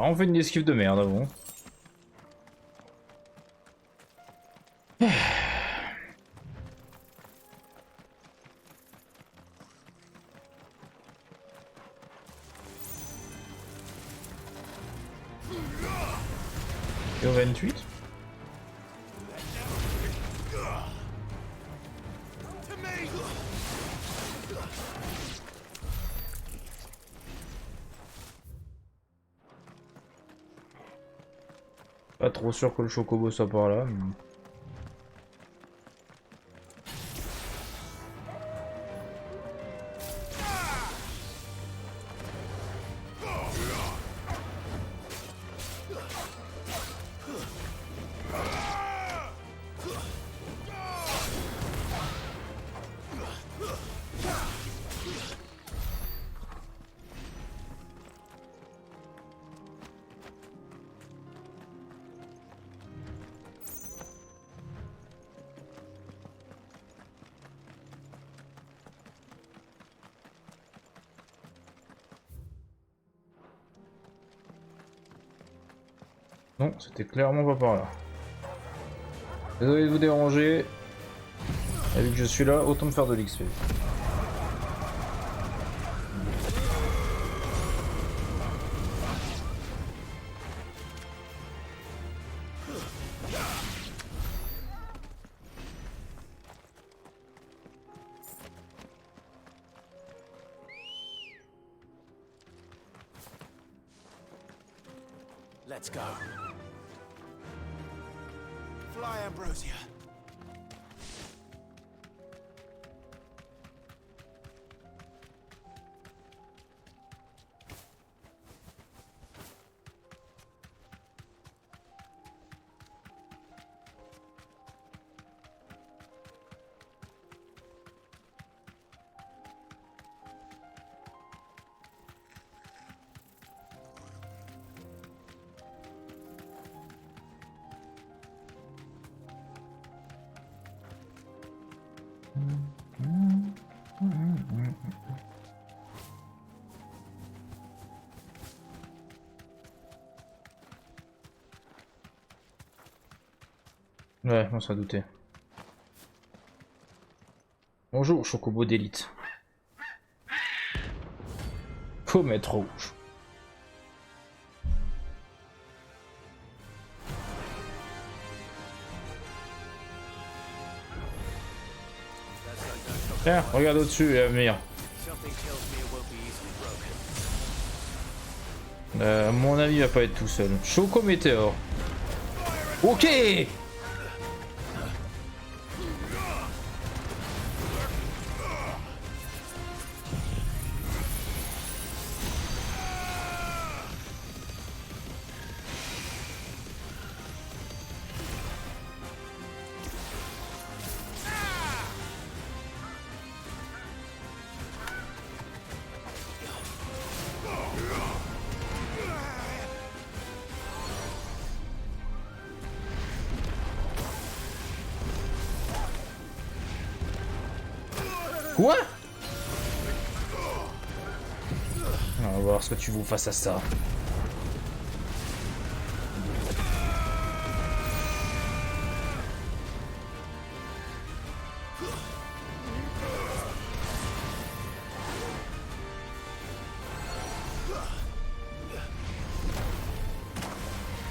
On fait une esquive de merde avant. Et au 28. Pas trop sûr que le chocobo soit par là. Mais... Non, c'était clairement pas par là. Désolé de vous déranger. Et vu que je suis là, autant me faire de l'XP. Let's go. Fly, Ambrosia. Ouais, on s'en doutait. Bonjour, chocobo d'élite. Comète rouge. Tiens, regarde au-dessus, Amir. À mon avis, il va pas être tout seul. Choco météore. Ok. Quoi? On va voir ce que tu vaux face à ça.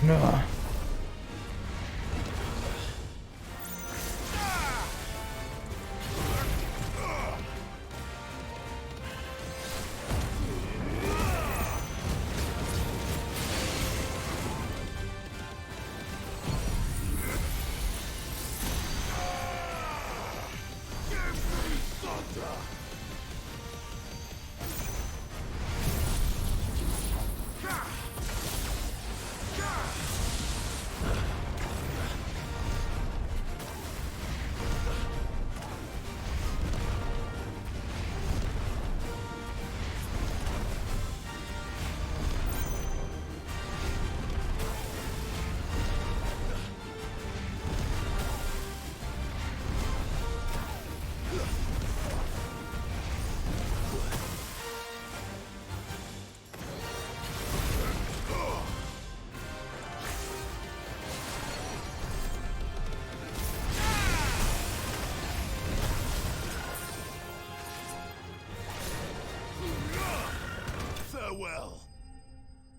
Ah.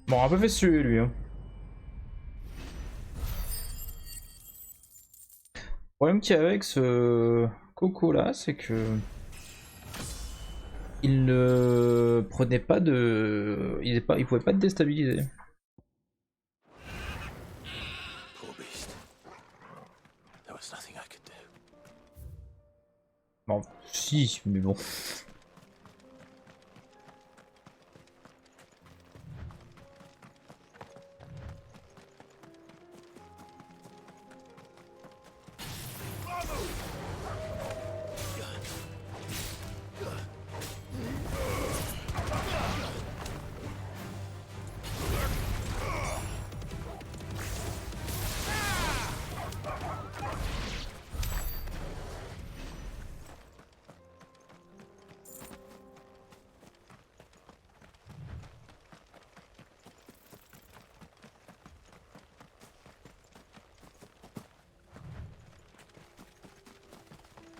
Bon, un peu fait suer lui. Hein. problème qu'il y a avec ce Coco là, c'est que il ne prenait pas de, il pouvait pas te déstabiliser. Bon, si, mais bon.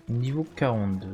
Niveau 42.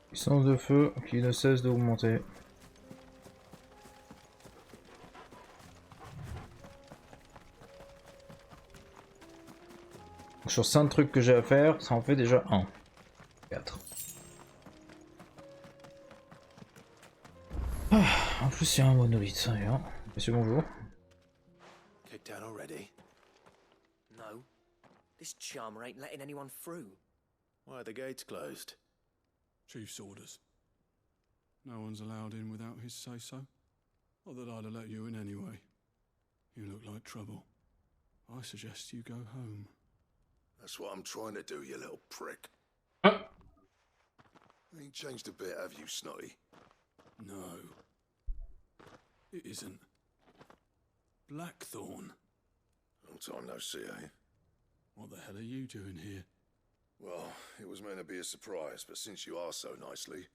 Puissance de feu qui ne cesse d'augmenter. Sur 5 trucs que j'ai à faire, ça en fait déjà 1. 4. Ah, en plus il y a un monolithe, ça y est. Monsieur bonjour. Kicked out already? No. This charmer ain't letting anyone through. Why are the gates closed? Chief's orders. No one's allowed in without his say-so. Not that I'd have let you in anyway. You look like trouble. I suggest you go home. That's what I'm trying to do, you little prick. Ain't changed a bit, have you, Snotty? No. It isn't. Blackthorn. Long time no see, eh? What the hell are you doing here? Well, it was meant to be a surprise, but since you asked so nicely,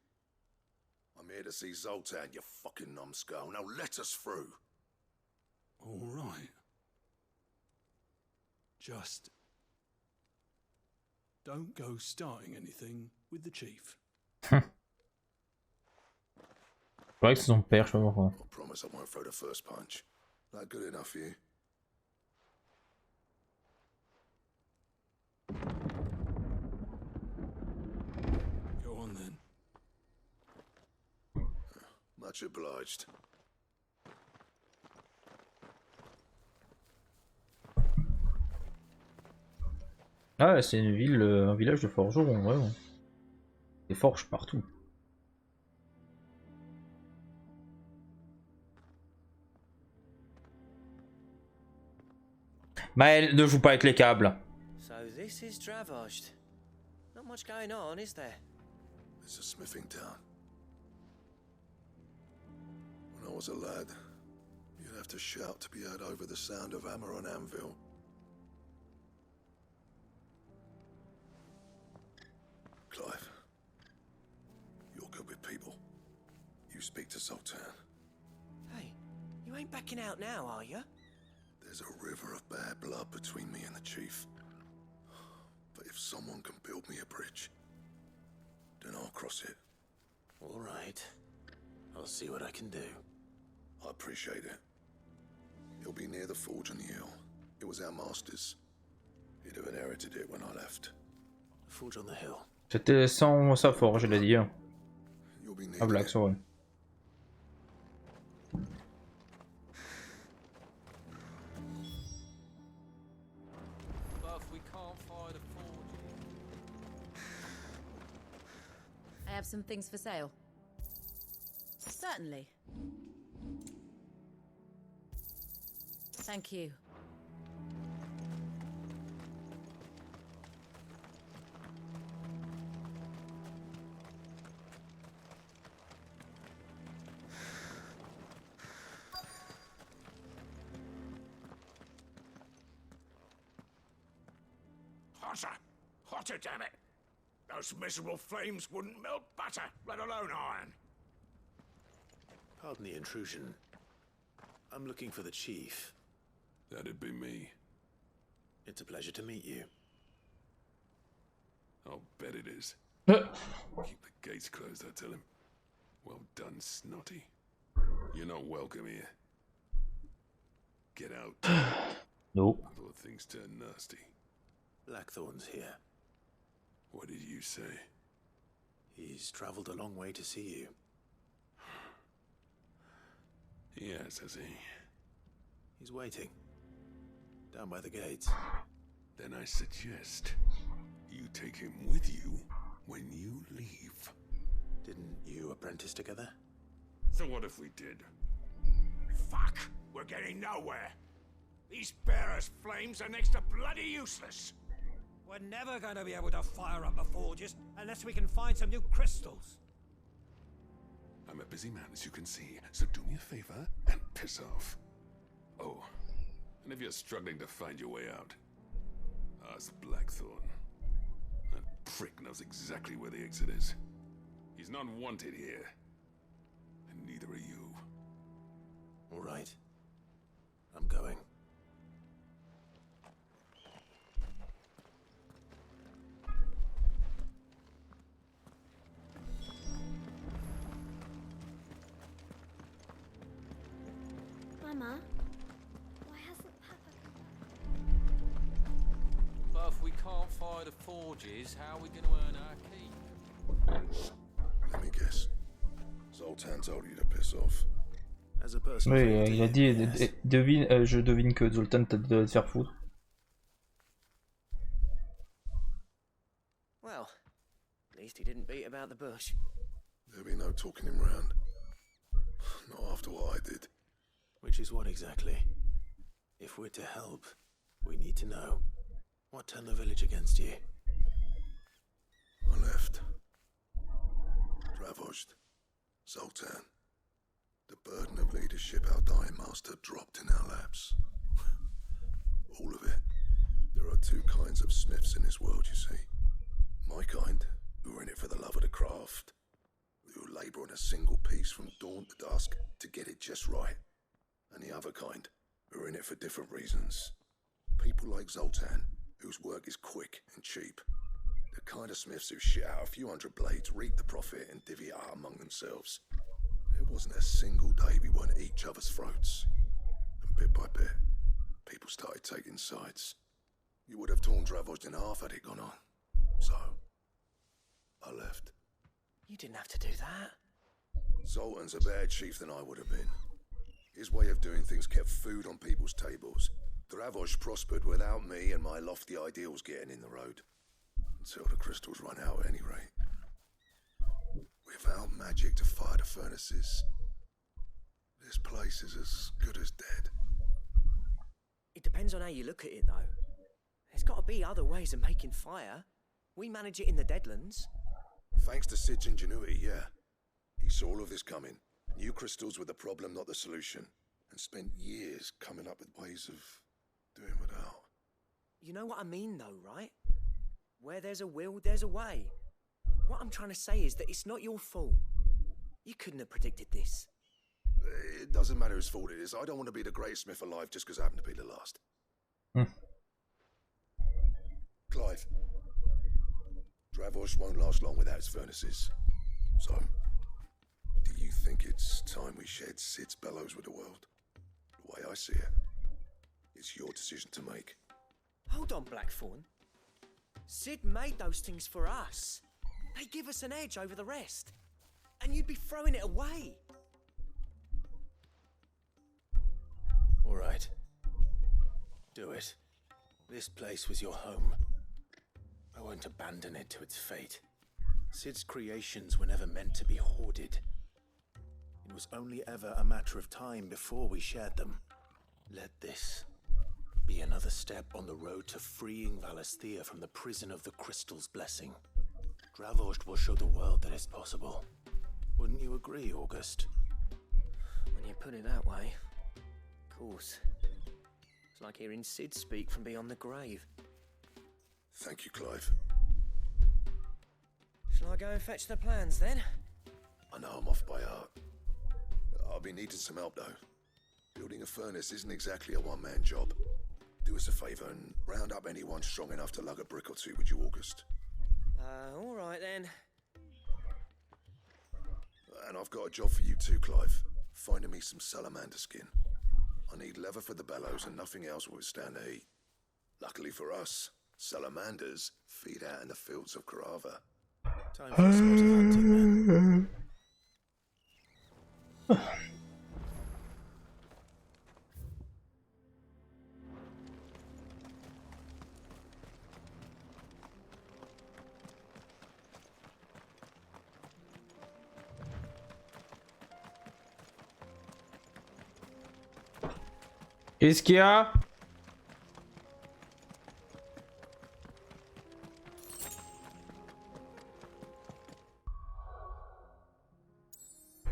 I'm here to see Zoltan, you fucking numbskull. Now let us through. All right. Just don't go starting anything with the chief. C'est vrai que c'est son père, je sais pas pourquoi. I promise I won't throw the first punch. That good enough for you? Go on then. Much obliged. Ah, c'est une ville, un village de forgerons, vraiment. Des forges partout. Maël, ne joue pas avec les câbles. So this is Dravoged. Not much going on, is there? It's a smithing town. When I was a lad, you'd have to shout to be heard over the sound of hammer on anvil. Clive, you're good with people. You speak to Zoltan. Hey, you ain't backing out now, are you? There's a river of bad blood between me and the chief. But if someone can build me a bridge, then I'll cross it. All right. I'll see what I can do. I appreciate it. It'll be near the forge on the hill. It was our master's. He'd have inherited it when I left. The forge on the hill. C'était sans sa forge, il a dit. Ah, blague, c'est vrai. have some things for sale? Certainly. Thank you. Hotter! Hotter, damn it! Those miserable flames wouldn't melt butter, let alone iron. Pardon the intrusion. I'm looking for the chief. That'd be me. It's a pleasure to meet you. I'll bet it is. Keep the gates closed, I tell him. Well done, Snotty. You're not welcome here. Get out. Nope. Before things turn nasty. Blackthorn's here. What did you say? He's traveled a long way to see you. Yes, has he? He's waiting. Down by the gates. Then I suggest you take him with you when you leave. Didn't you apprentice together? So what if we did? Fuck! We're getting nowhere. These bearers' flames are next to bloody useless. We're never going to be able to fire up the forges unless we can find some new crystals. I'm a busy man, as you can see, so do me a favor and piss off. Oh, and if you're struggling to find your way out, ask Blackthorn. That prick knows exactly where the exit is. He's not wanted here, and neither are you. All right. I'm going. Mama, why hasn't Papa come back? But if we can't fire the forges, how are we going to earn our keep? Let me guess. Zoltan told you to piss off. As a person. Oui, il a dit, je devine que Zoltan t'a dit de te faire foutre. Well, at least he didn't beat about the bush. There'll be no talking him round. Not after what I did. Which is what exactly? If we're to help, we need to know. What turned the village against you? I left. Ravaged. Zoltan. The burden of leadership our dying master dropped in our laps. All of it. There are two kinds of smiths in this world, you see. My kind, who are in it for the love of the craft. Who labour on a single piece from dawn to dusk to get it just right. And the other kind, who are in it for different reasons. People like Zoltan, whose work is quick and cheap. The kind of smiths who shit out a few hundred blades, reap the profit, and divvy it out among themselves. There wasn't a single day we weren't at each other's throats. And bit by bit, people started taking sides. You would have torn Dravozd in half had it gone on. So, I left. You didn't have to do that. Zoltan's a better chief than I would have been. His way of doing things kept food on people's tables. Dravozd prospered without me and my lofty ideals getting in the road. Until the crystals run out at any rate. Without magic to fire the furnaces, this place is as good as dead. It depends on how you look at it, though. There's got to be other ways of making fire. We manage it in the Deadlands. Thanks to Sid's ingenuity, yeah. He saw all of this coming. New crystals were the problem, not the solution. And spent years coming up with ways of doing without. You know what I mean, though, right? Where there's a will, there's a way. What I'm trying to say is that it's not your fault. You couldn't have predicted this. It doesn't matter whose fault it is. I don't want to be the greatest smith alive just because I happen to be the last. Clive. Dravozd won't last long without its furnaces. So, do you think it's time we shared Sid's bellows with the world? The way I see it, it's your decision to make. Hold on, Blackthorn. Sid made those things for us. They give us an edge over the rest. And you'd be throwing it away. All right. Do it. This place was your home. I won't abandon it to its fate. Sid's creations were never meant to be hoarded. It was only ever a matter of time before we shared them. Let this be another step on the road to freeing Valisthea from the prison of the Crystal's blessing. Dravost will show the world that it's possible. Wouldn't you agree, August? When you put it that way, of course. It's like hearing Sid speak from beyond the grave. Thank you, Clive. Shall I go and fetch the plans then? I know I'm off by heart. I'll be needing some help, though. Building a furnace isn't exactly a one-man job. Do us a favour and round up anyone strong enough to lug a brick or two, would you, August? All right then. And I've got a job for you too, Clive. Finding me some salamander skin. I need leather for the bellows and nothing else will withstand the heat. Luckily for us, salamanders feed out in the fields of Carava. Time for a spot of hunting, man. Qu'est-ce qu'il y a?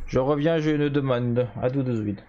Je reviens, j'ai une demande. À tout de suite.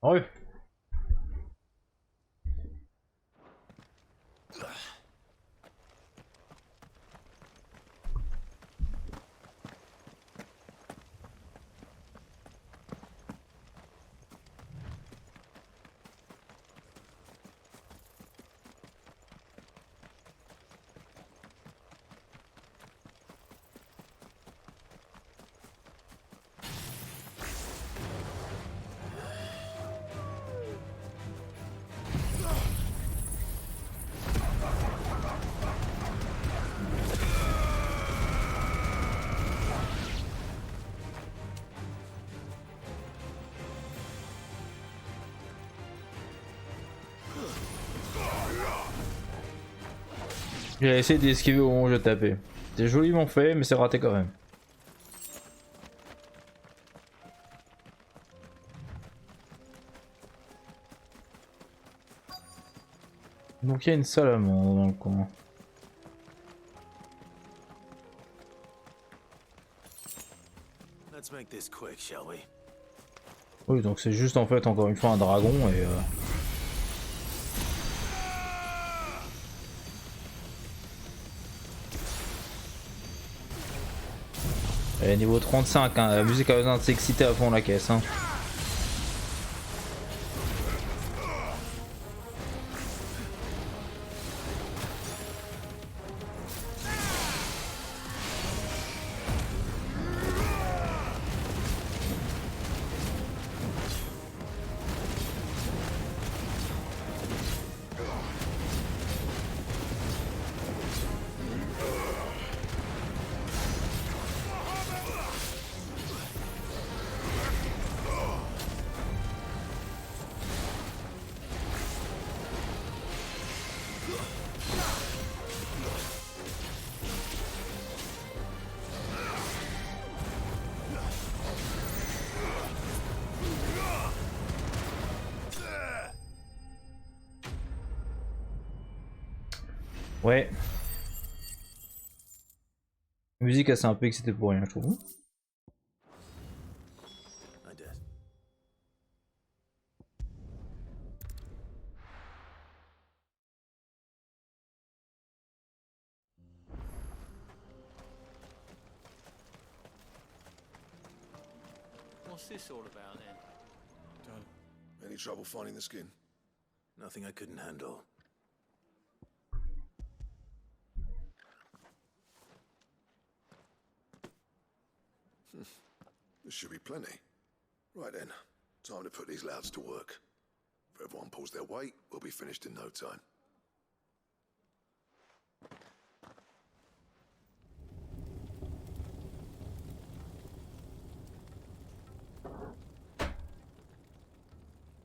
Oui. J'ai essayé d'esquiver au moment où je tapais. C'est joliment fait, mais c'est raté quand même. Donc il y a une salamandre dans le coin. Let's make this quick, shall we? Oui, donc c'est juste en fait encore une fois un dragon et Et niveau 35, hein, la musique a besoin de s'exciter à fond la caisse. Hein. Ouais. La musique elle s'est un peu excitée pour rien je trouve. What's this all about then? Any trouble finding the skin? Nothing I couldn't handle. This should be plenty. Right then, time to put these louds to work. If everyone pulls their weight, we'll be finished in no time.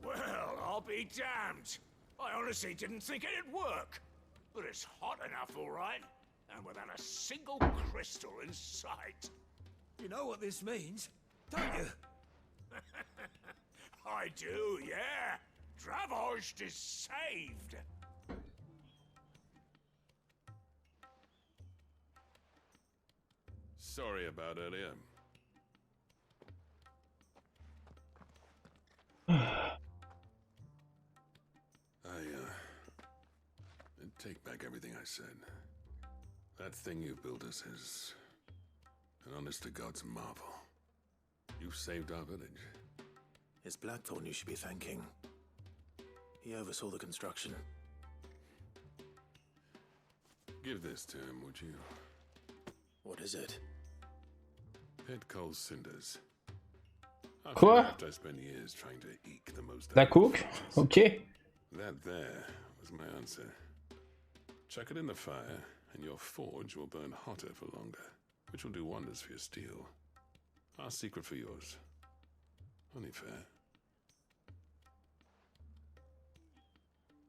Well, I'll be damned. I honestly didn't think it'd work. But it's hot enough, all right. And without a single crystal in sight. You know what this means, don't you? I do, yeah. Dravost is saved. Sorry about earlier. I take back everything I said. That thing you built us is an honest-to-God's marvel. You saved our village. It's Blackthorn you should be thanking. He oversaw the construction. Give this to him, would you? What is it? Pit coal cinders. Quoi? After I spent years trying to eke the most La coke? Ok. That there was my answer. Chuck it in the fire, and your forge will burn hotter for longer, which will do wonders for your steel. Our secret for yours. Only fair.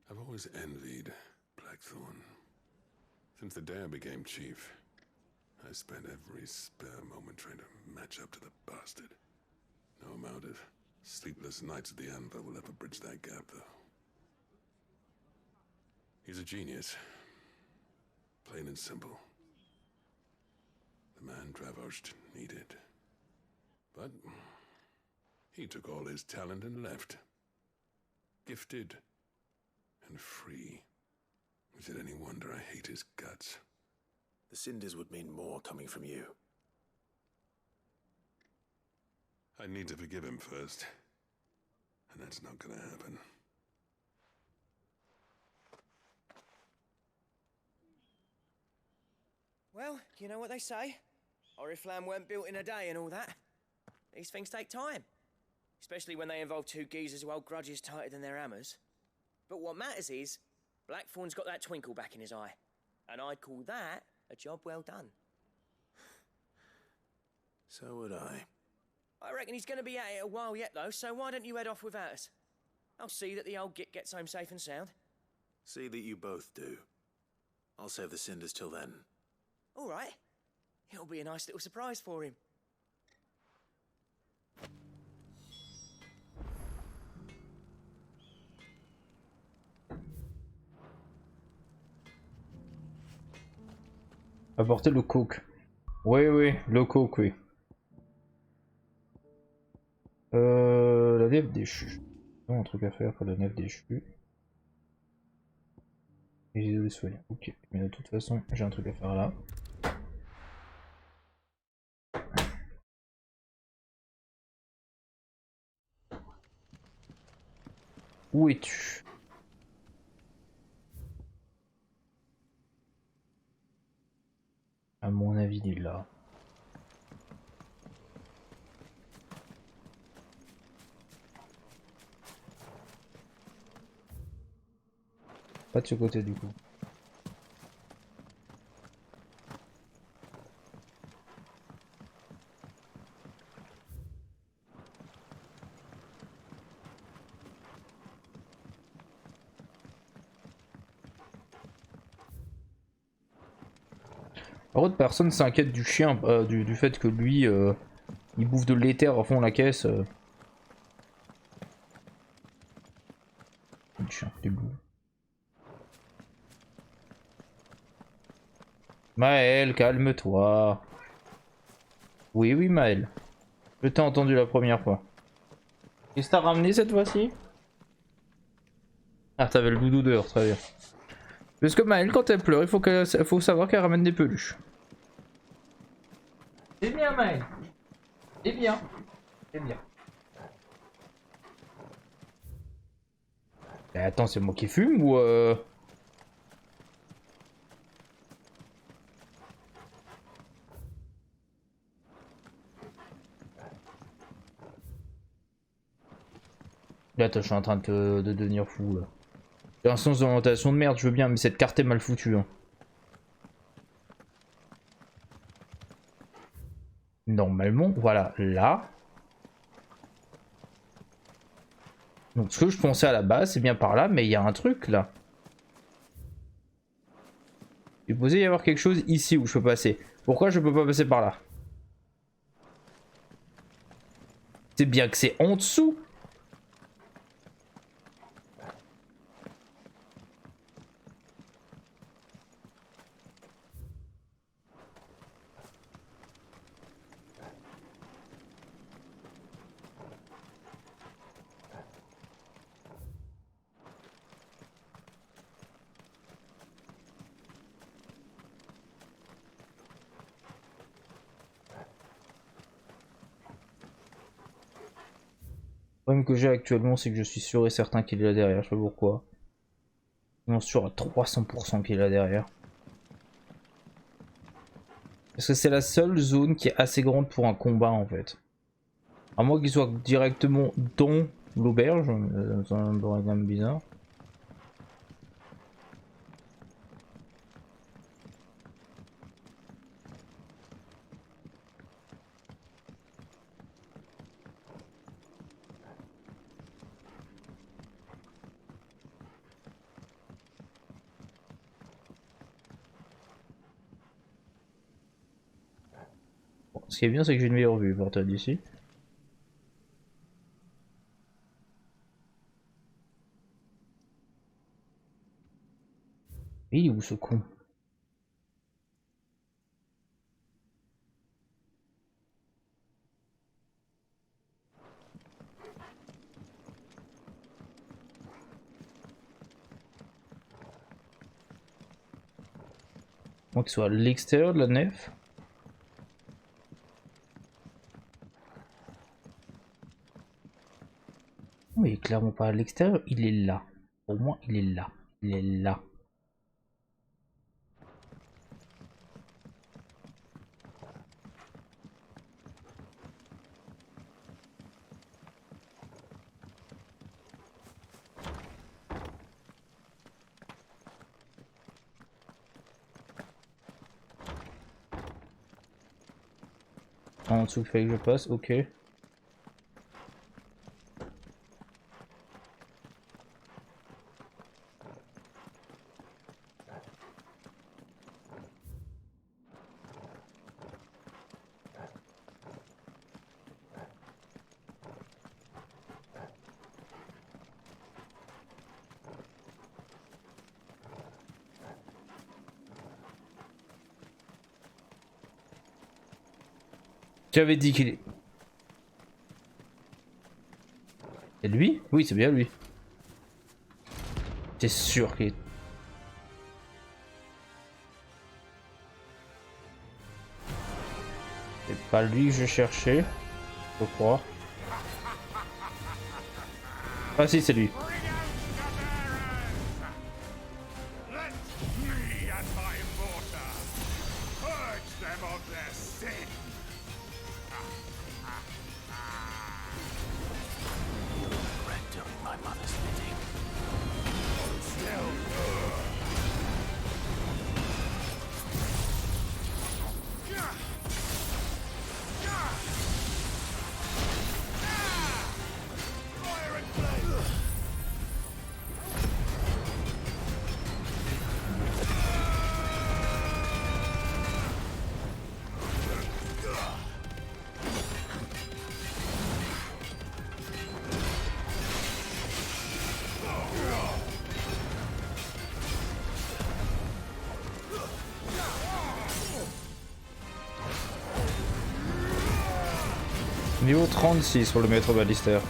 I've always envied Blackthorn. Since the day I became chief, I spent every spare moment trying to match up to the bastard. No amount of sleepless nights at the Anvil will ever bridge that gap, though. He's a genius. Plain and simple. The man Dravost needed. But he took all his talent and left. Gifted and free. Is it any wonder I hate his guts? The cinders would mean more coming from you. I need to forgive him first. And that's not gonna happen. Well, you know what they say. Oriflamme weren't built in a day and all that. These things take time. Especially when they involve two geezers who hold grudges tighter than their hammers. But what matters is, Blackthorn's got that twinkle back in his eye. And I'd call that a job well done. So would I. I reckon he's going to be at it a while yet, though, so why don't you head off without us? I'll see that the old git gets home safe and sound. See that you both do. I'll save the cinders till then. All right. It'll be a nice little surprise for him. Apporter le coke. Oui, oui, le coke, oui. La nef déchue. Un truc à faire pour la nef déchue. Et j'ai des soins. Ok, mais de toute façon, j'ai un truc à faire là. Où es-tu? À mon avis, il est là. Pas de ce côté du coup. Par contre, personne s'inquiète du chien, du fait que lui, il bouffe de l'éther à fond la caisse. Le chien, t'es loup. Maël, calme-toi. Oui, oui, Maël. Je t'ai entendu la première fois. Qu'est-ce que t'as ramené cette fois-ci? Ah, t'avais le doudou dehors, très bien. Parce que Maël, quand elle pleure, il faut savoir qu'elle ramène des peluches. C'est bien, Maël. C'est bien. C'est bien. Mais attends, c'est moi qui fume ou Là, attends, je suis en train de devenir fou là. J'ai un sens d'orientation de merde, je veux bien, mais cette carte est mal foutue. Hein. Normalement, voilà, là. Donc ce que je pensais à la base, c'est bien par là, mais il y a un truc là. Il posait y avoir quelque chose ici où je peux passer. Pourquoi je peux pas passer par là? C'est bien que c'est en dessous. Le problème que j'ai actuellement, c'est que je suis sûr et certain qu'il est là derrière, je sais pas pourquoi. Je suis sûr à 300% qu'il est là derrière. Parce que c'est la seule zone qui est assez grande pour un combat en fait. À moins qu'il soit directement dans l'auberge, ça me paraît quand même bizarre. Ce qui est bien, c'est que j'ai une meilleure vue pour toi d'ici. Il est où ce con? Donc, qu'il soit à l'extérieur de la nef. Non, il est clairement pas à l'extérieur, il est là. Pour moi, il est là. Il est là. En dessous, il fallait que je passe, ok. J'avais dit qu'il est... C'est lui? Oui, c'est bien lui. T'es sûr qu'il est... C'est pas lui que je cherchais, je crois. Ah si, c'est lui. Niveau 36 pour le maître balistaire.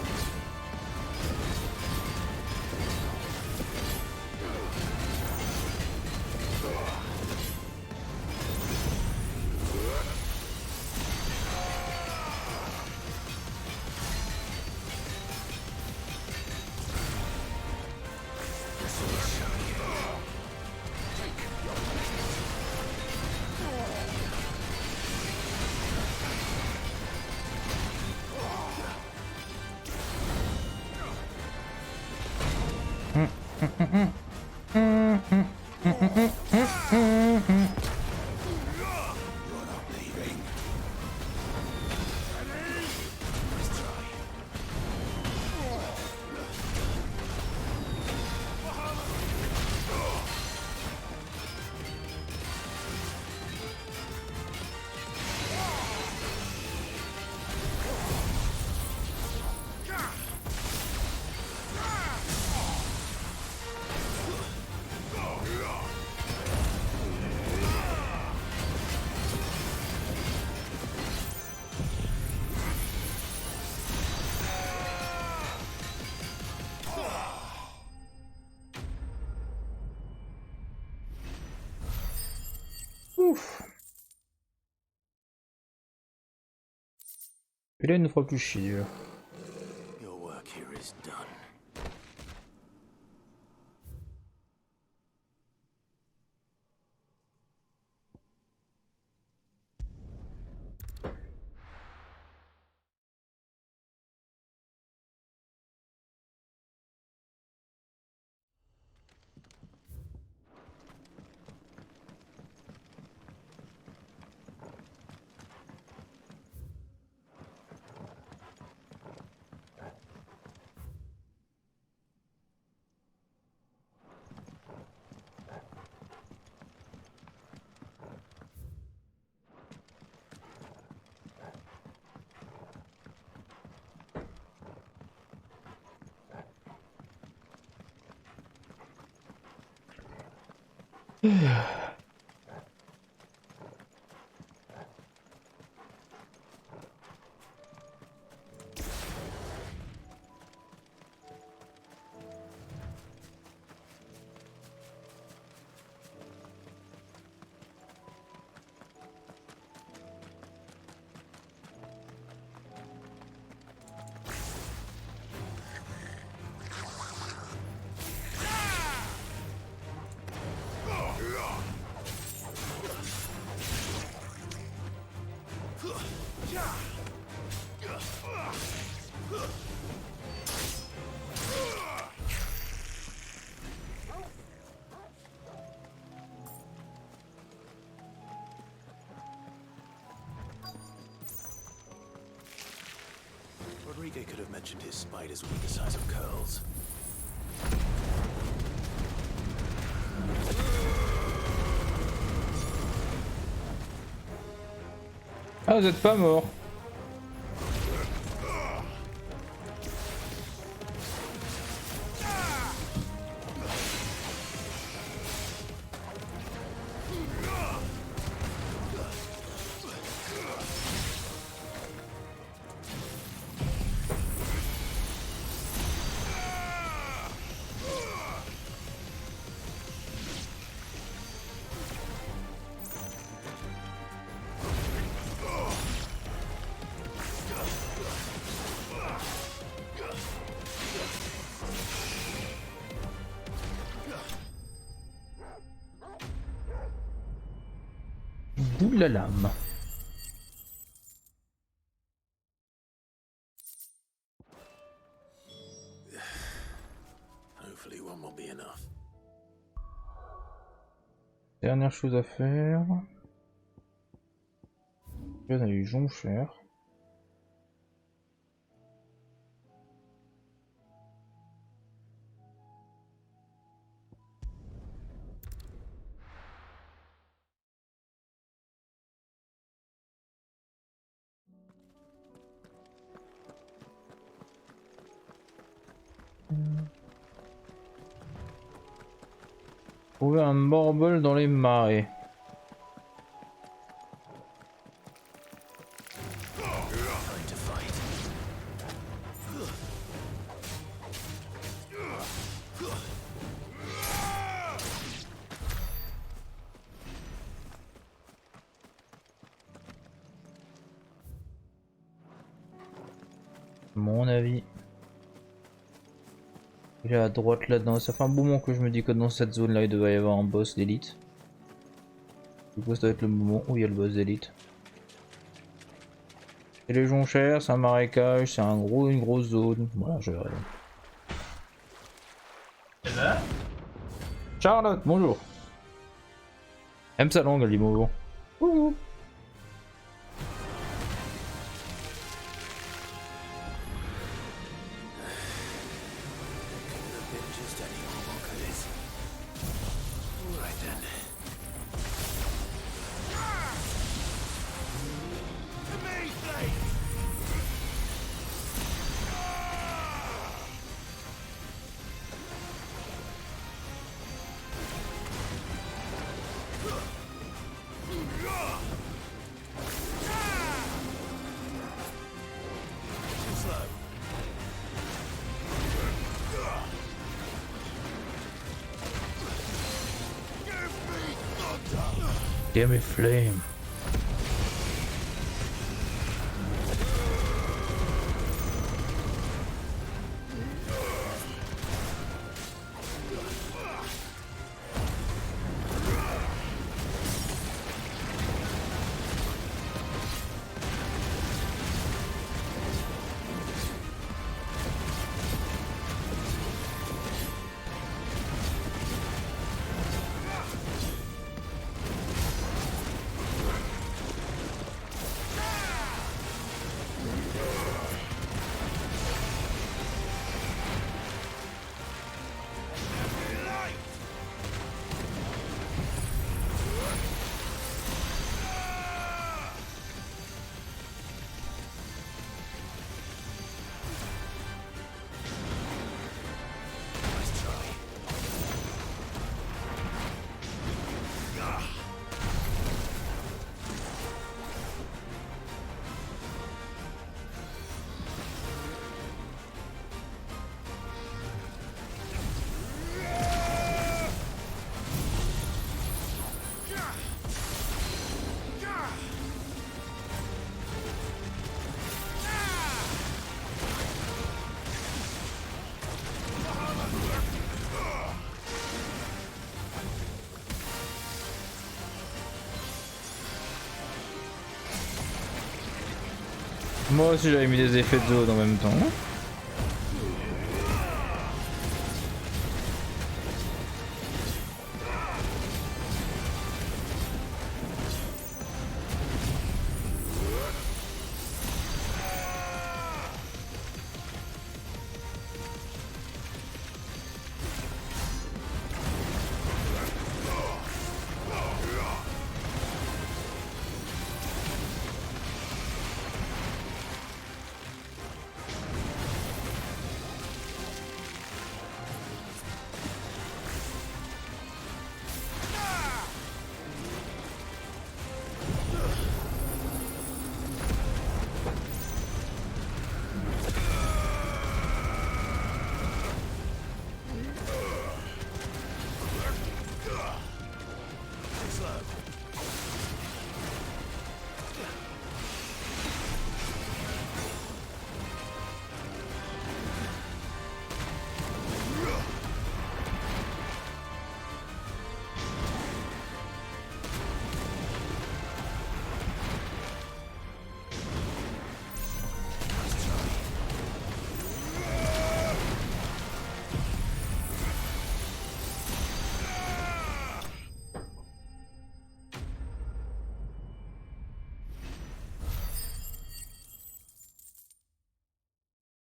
Ouf. Et là, il ne fera plus chier. Your work here is done. Rodriguez could have mentioned his spiders would be the size of curls. Ah, vous êtes pas mort. Boule la lame. Hopefully one will be enough. Dernière chose à faire. On a eu jonchère. Trouver un morble dans les marais. Mon avis. Il est à droite là-dedans. Ça fait un bon moment que je me dis que dans cette zone là il devait y avoir un boss d'élite. Du coup ça doit être le moment où il y a le boss d'élite. Et les jonchères, c'est un marécage, c'est une grosse zone. Voilà, je verrai. Charlotte, bonjour. Aime sa langue, elle dit bonjour. Ouh. Give me flame. Moi aussi j'avais mis des effets de zone en même temps.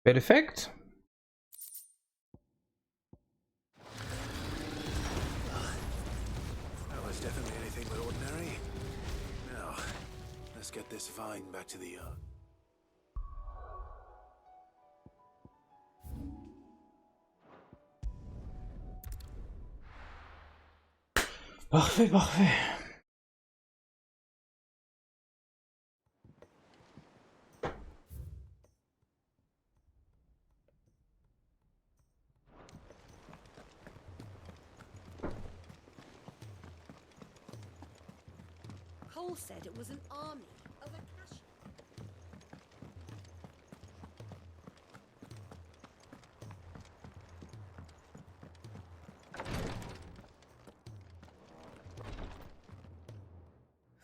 Perfect. That was definitely anything but ordinary. Now, let's get this vine back to the yard. Parfait, parfait. Cole said it was an army of Acacia.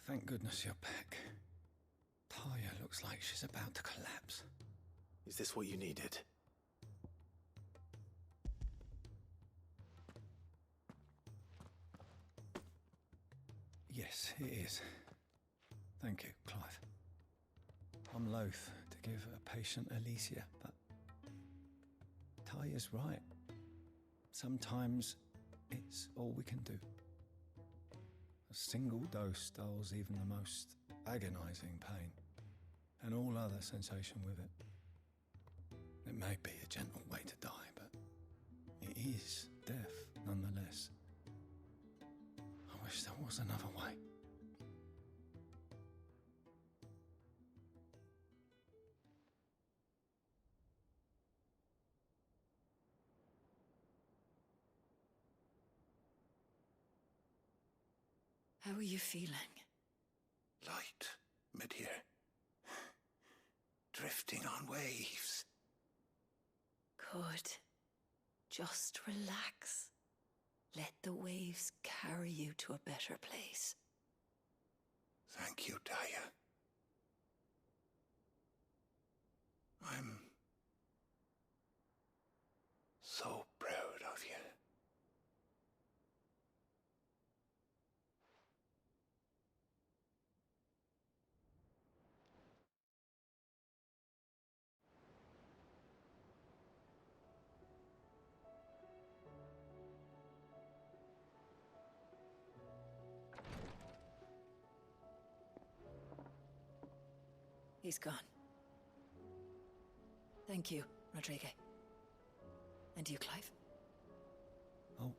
Thank goodness you're back. Taya looks like she's about to collapse. Is this what you needed? Yes, it is. Thank you, Clive. I'm loath to give a patient Alicia, but Taya's right. Sometimes it's all we can do. A single dose dulls even the most agonizing pain, and all other sensation with it. It may be a gentle way to die, but it is death nonetheless. I wish there was another way. How are you feeling? Light, mid-here. Drifting on waves. Good. Just relax. Let the waves carry you to a better place. Thank you, Taya. I'm so proud of you. He's gone. Thank you, Rodrigue. And you, Clive? I'll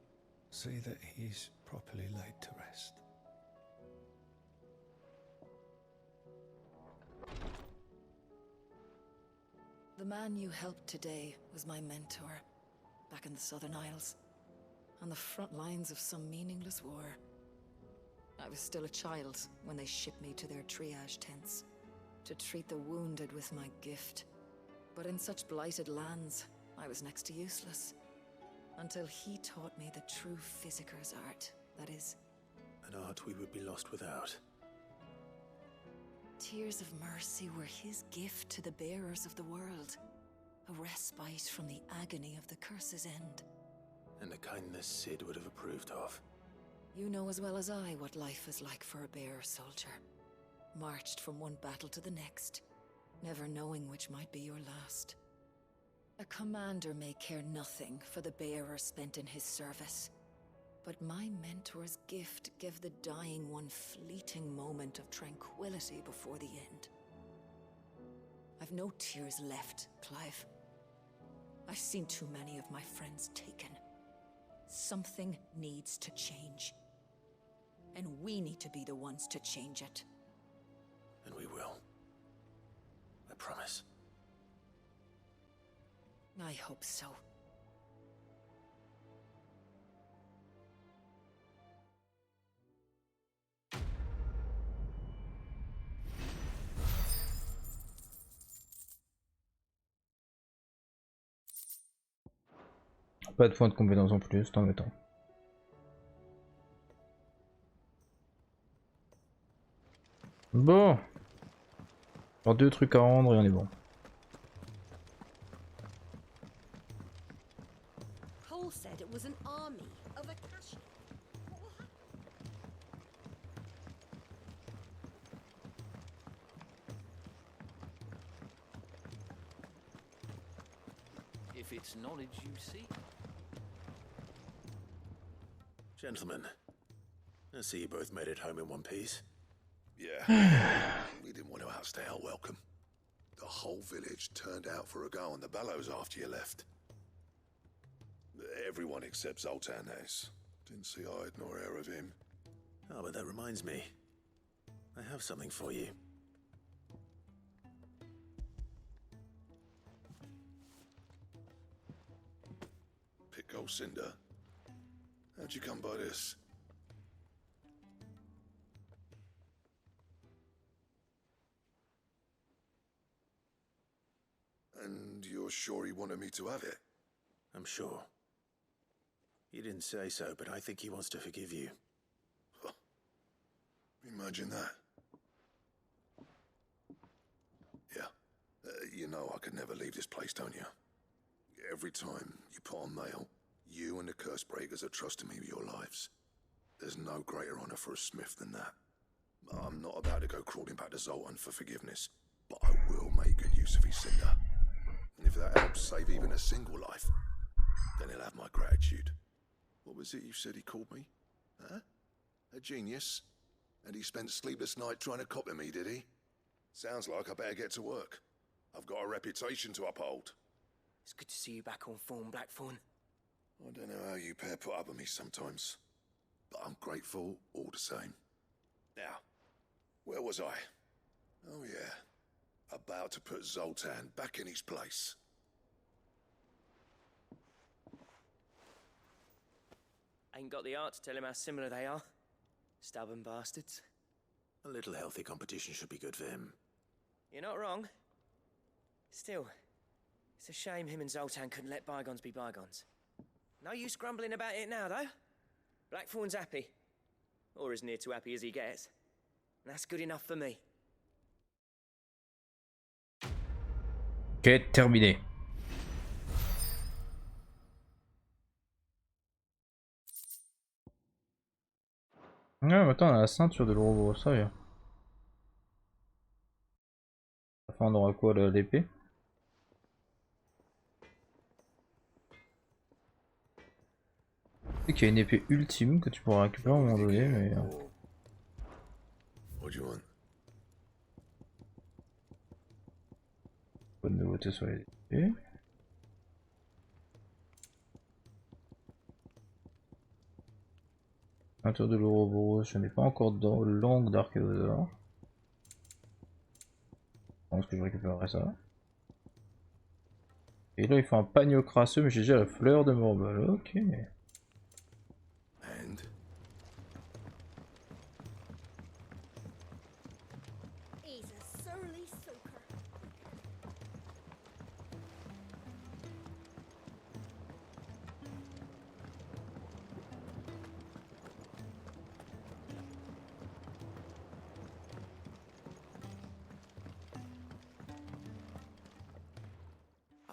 see that he's properly laid to rest. The man you helped today was my mentor, back in the Southern Isles, on the front lines of some meaningless war. I was still a child when they shipped me to their triage tents, to treat the wounded with my gift. But in such blighted lands, I was next to useless. Until he taught me the true physicker's art, that is... An art we would be lost without. Tears of mercy were his gift to the bearers of the world. A respite from the agony of the curse's end. And a kindness Sid would have approved of. You know as well as I what life is like for a bearer soldier. Marched from one battle to the next, never knowing which might be your last. A commander may care nothing for the bearer spent in his service, but my mentor's gift gave the dying one fleeting moment of tranquility before the end. I've no tears left, Clive. I've seen too many of my friends taken. Something needs to change. And we need to be the ones to change it. And we will. I promise. I hope so. Pas de points de compétence en plus, c'est embêtant. Bon. Alors 2 trucs à rendre et on est bon. Cole said it was an army of Akashi. What will happen? If it's knowledge you seek. Gentlemen, I see you both made it home in one piece. Yeah, we didn't want to outstay our welcome. The whole village turned out for a go on the bellows after you left. Everyone except Zoltan, that is. Didn't see hide nor hair of him. Oh, but that reminds me. I have something for you. Pickle Cinder. How'd you come by this? And you're sure he wanted me to have it? I'm sure. He didn't say so, but I think he wants to forgive you. Huh. Imagine that. Yeah. You know I could never leave this place, don't you? Every time you put on mail, you and the curse breakers are trusting me with your lives. There's no greater honor for a smith than that. I'm not about to go crawling back to Zoltan for forgiveness, but I will make good use of his cinder. And if that helps save even a single life, then he'll have my gratitude. What was it you said he called me? Huh? A genius? And he spent sleepless night trying to copy me, did he? Sounds like I better get to work. I've got a reputation to uphold. It's good to see you back on form, Blackthorn. I don't know how you pair put up with me sometimes, but I'm grateful all the same. Now, where was I? Oh yeah, about to put Zoltan back in his place. Ain't got the art to tell him how similar they are. Stubborn bastards. A little healthy competition should be good for him. You're not wrong. Still, it's a shame him and Zoltan couldn't let bygones be bygones. No use grumbling about it now, though. Blackthorn's happy. Or as near to happy as he gets. And that's good enough for me. Ok, terminé. Ah, attends, on a la ceinture de l'Ouroboros, ça vient. Enfin, on aura quoi, l'épée? Tu sais qu'il y a une épée ultime que tu pourras récupérer à un moment donné, mais... Pas de nouveauté sur les épées. Ceinture de l'Ouroboros, je n'ai pas encore de langue d'archéosaure. Je pense que je récupérerai ça. Et là il faut un panneau crasseux, mais j'ai déjà la fleur de Morbol, ok.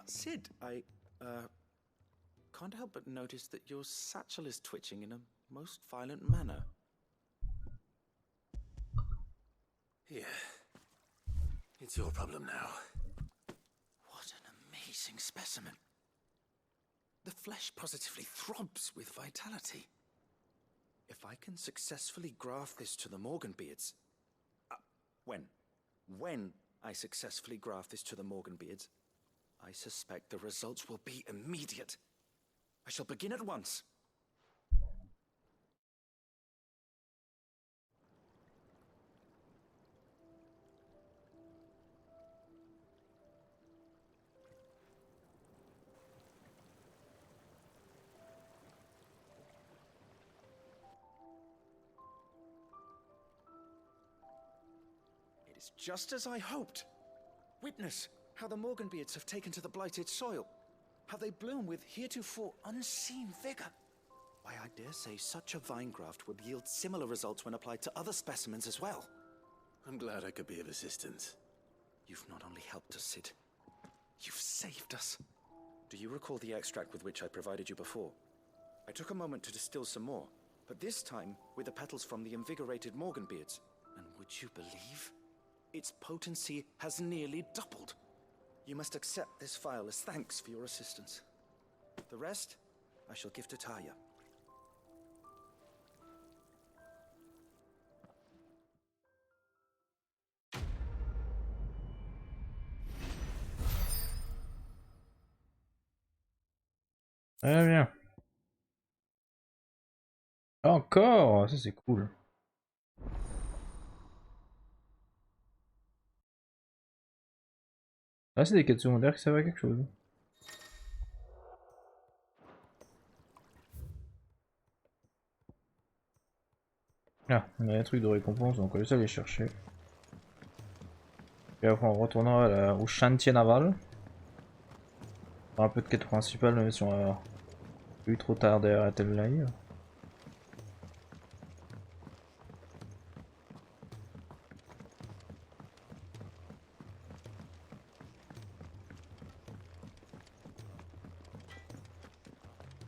Sid, I can't help but notice that your satchel is twitching in a most violent manner. Here. It's your problem now. What an amazing specimen. The flesh positively throbs with vitality. If I can successfully graft this to the Morganbeards... When I successfully graft this to the Morganbeards, I suspect the results will be immediate. I shall begin at once. It is just as I hoped. Witness how the Morganbeards have taken to the blighted soil. how they bloom with heretofore unseen vigor. Why, I dare say such a vine graft would yield similar results when applied to other specimens as well. I'm glad I could be of assistance. You've not only helped us, Sid, you've saved us. Do you recall the extract with which I provided you before? I took a moment to distill some more, but this time with the petals from the invigorated Morganbeards. And would you believe? Its potency has nearly doubled. You must accept this vial as thanks for your assistance. The rest, I shall give to Taya. Très bien. Encore, ça c'est cool. Ah, c'est des quêtes secondaires qui servent à quelque chose. Ah, on a un truc de récompense, donc on va juste aller chercher. Et après on retournera au chantier naval. Un peu de quête principale, même si on va plus trop tarder à arrêter le live.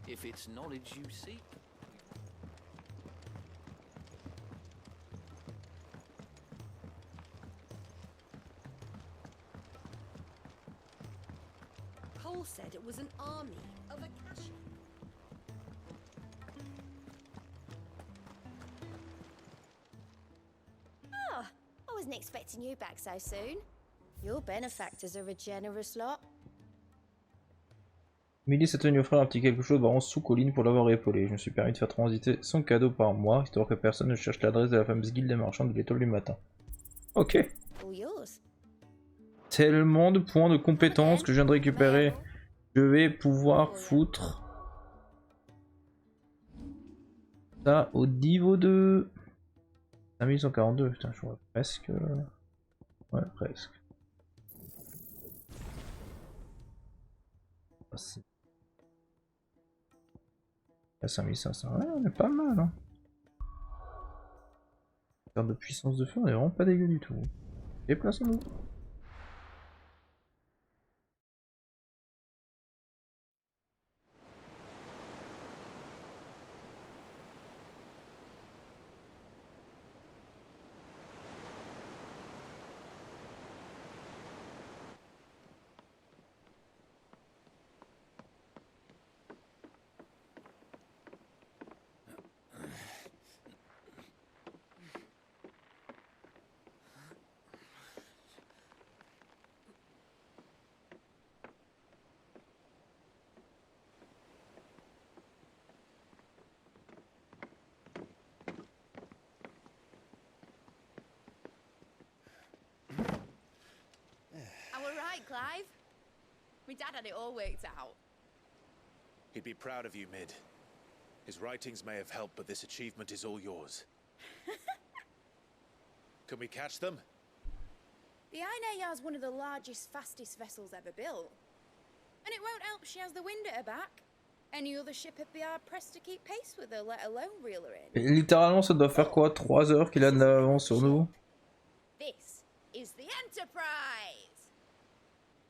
If it's knowledge you seek. Cole said it was an army of Akashi. Ah, I wasn't expecting you back so soon. Your benefactors are a generous lot. Millie s'est tenue offrir un petit quelque chose baron sous colline pour l'avoir épaulé. Je me suis permis de faire transiter son cadeau par moi, histoire que personne ne cherche l'adresse de la fameuse guilde des marchands de l'étoile du matin. Ok. Tellement de points de compétences que je viens de récupérer. Je vais pouvoir foutre ça au niveau de 5142. Putain, je vois presque. Ouais, presque. À 5500, ouais, on est pas mal. Hein. En termes de puissance de feu, on est vraiment pas dégueu du tout. Déplaçons-nous. Clive? My dad had it all worked out. He'd be proud of you, Mid. His writings may have helped, but this achievement is all yours. Can we catch them? The Aine Yar's one of the largest, fastest vessels ever built. And it won't help she has the wind at her back. Any other ship would be hard-pressed to keep pace with her, let alone reel her in. Et littéralement, ça doit faire quoi, 3 heures qu'il a d'avance sur nous? This is the Enterprise!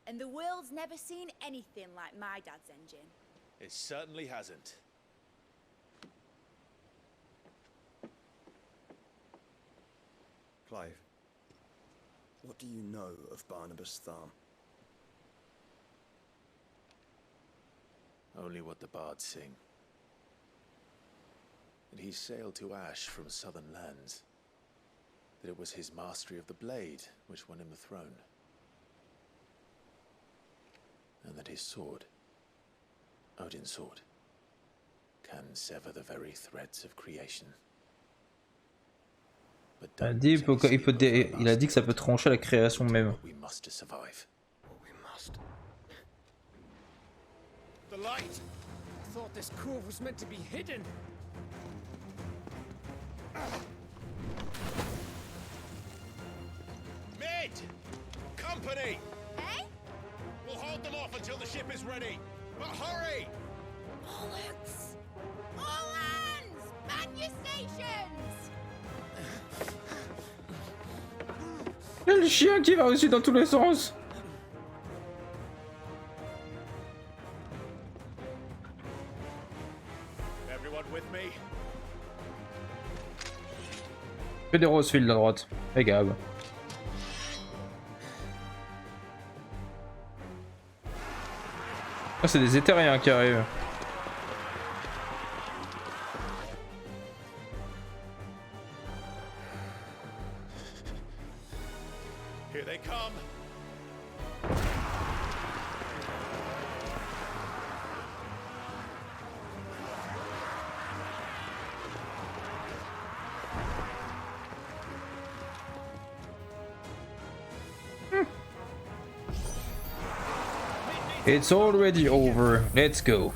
And the world's never seen anything like my dad's engine. It certainly hasn't. Clive, what do you know of Barnabas Tharm? Only what the bards sing. That he sailed to Ash from southern lands. That it was his mastery of the blade which won him the throne. And that his sword, Odin's sword, can sever the very threads of creation. Il a dit que ça peut trancher la création même. The light! I thought this core was meant to be hidden. Mid! Company! We'll hold them off until the ship is ready. But hurry! Bollocks! All hands! Man your stations! Il y a le chien qui va aussi dans tous les sens. Everyone with me? Que des roses filent à droite. Et Gab. Ah, c'est des éthériens qui arrivent. Here they come. It's already over. Let's go.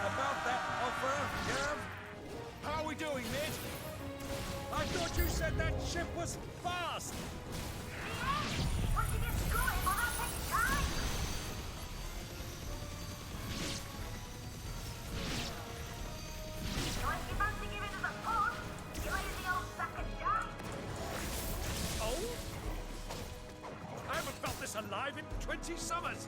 About that offer, Gav? How are we doing, Ned? I thought you said that ship was fast. I haven't felt this alive in 20 summers.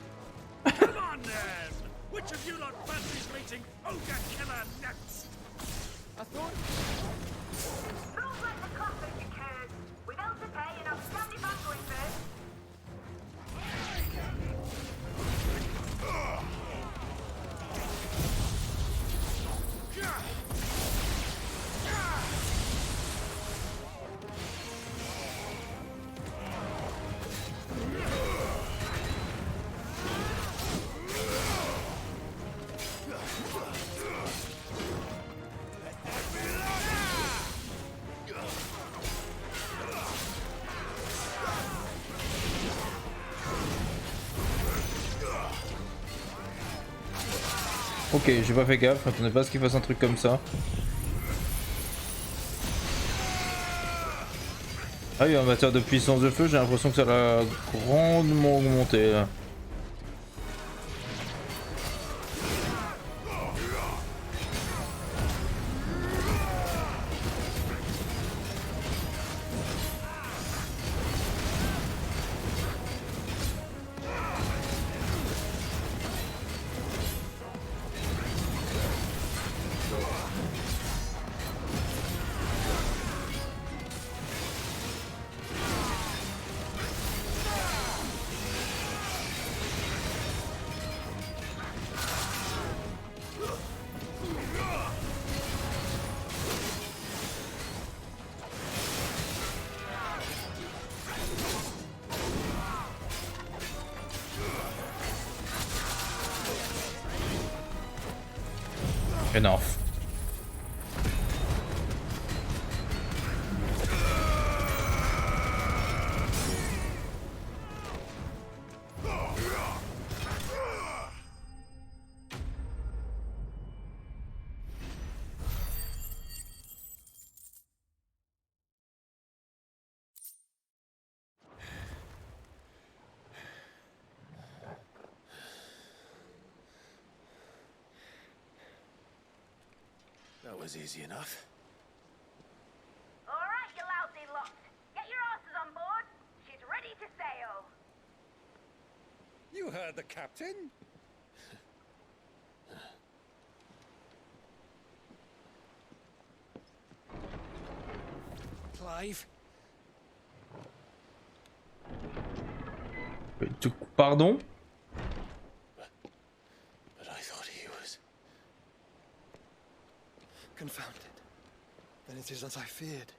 Come on, then. Which of you lot fancies meeting Ogre Killer next? I thought... Smells like the classic occurs. Without the pay and outstanding bundling first. Ok, j'ai pas fait gaffe, j'attendais pas à ce qu'il fasse un truc comme ça. Ah oui, en matière de puissance de feu, j'ai l'impression que ça l'a grandement augmenté là. Enough. That was easy enough. All right, you lousy lot. Get your asses on board. She's ready to sail. You heard the captain. Clive. Pardon? But I thought he was... Confounded. Then it is as I feared.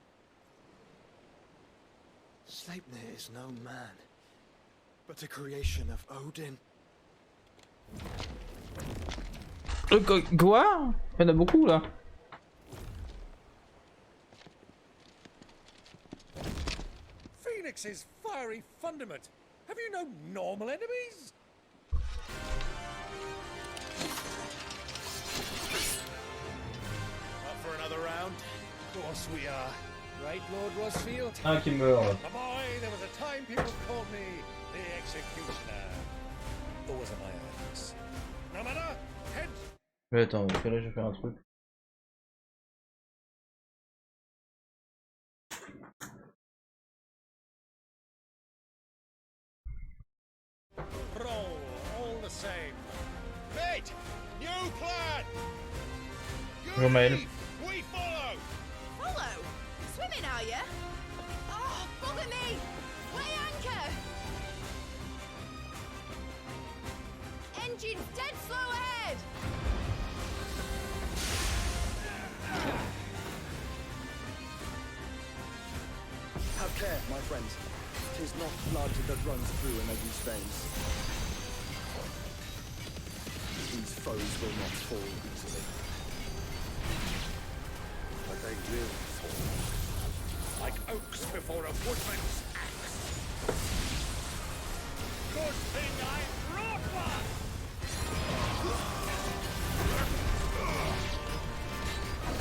Sleipnir is no man, but a creation of Odin. Quoi? Il y en a beaucoup là. Phoenix's fiery fundament. Have you no normal enemies? Up for another round? Of course we are. right, Lord Rossfield? Un qui meurt. My boy, there was a time people called me the executioner. Always am I this. No matter, head. Mais attends, parce que là je vais faire un truc. Roll, all the same. Mate, new plan. Bonjour Maël. We follow. Follow? Swimming, are you? Oh, bugger me! Weigh anchor! Engine's dead slow ahead! Have care, my friends. 'Tis not blood that runs through Aeneas' veins. These foes will not fall easily. But they will fall. Like oaks before a woodman's axe. Good thing I brought one!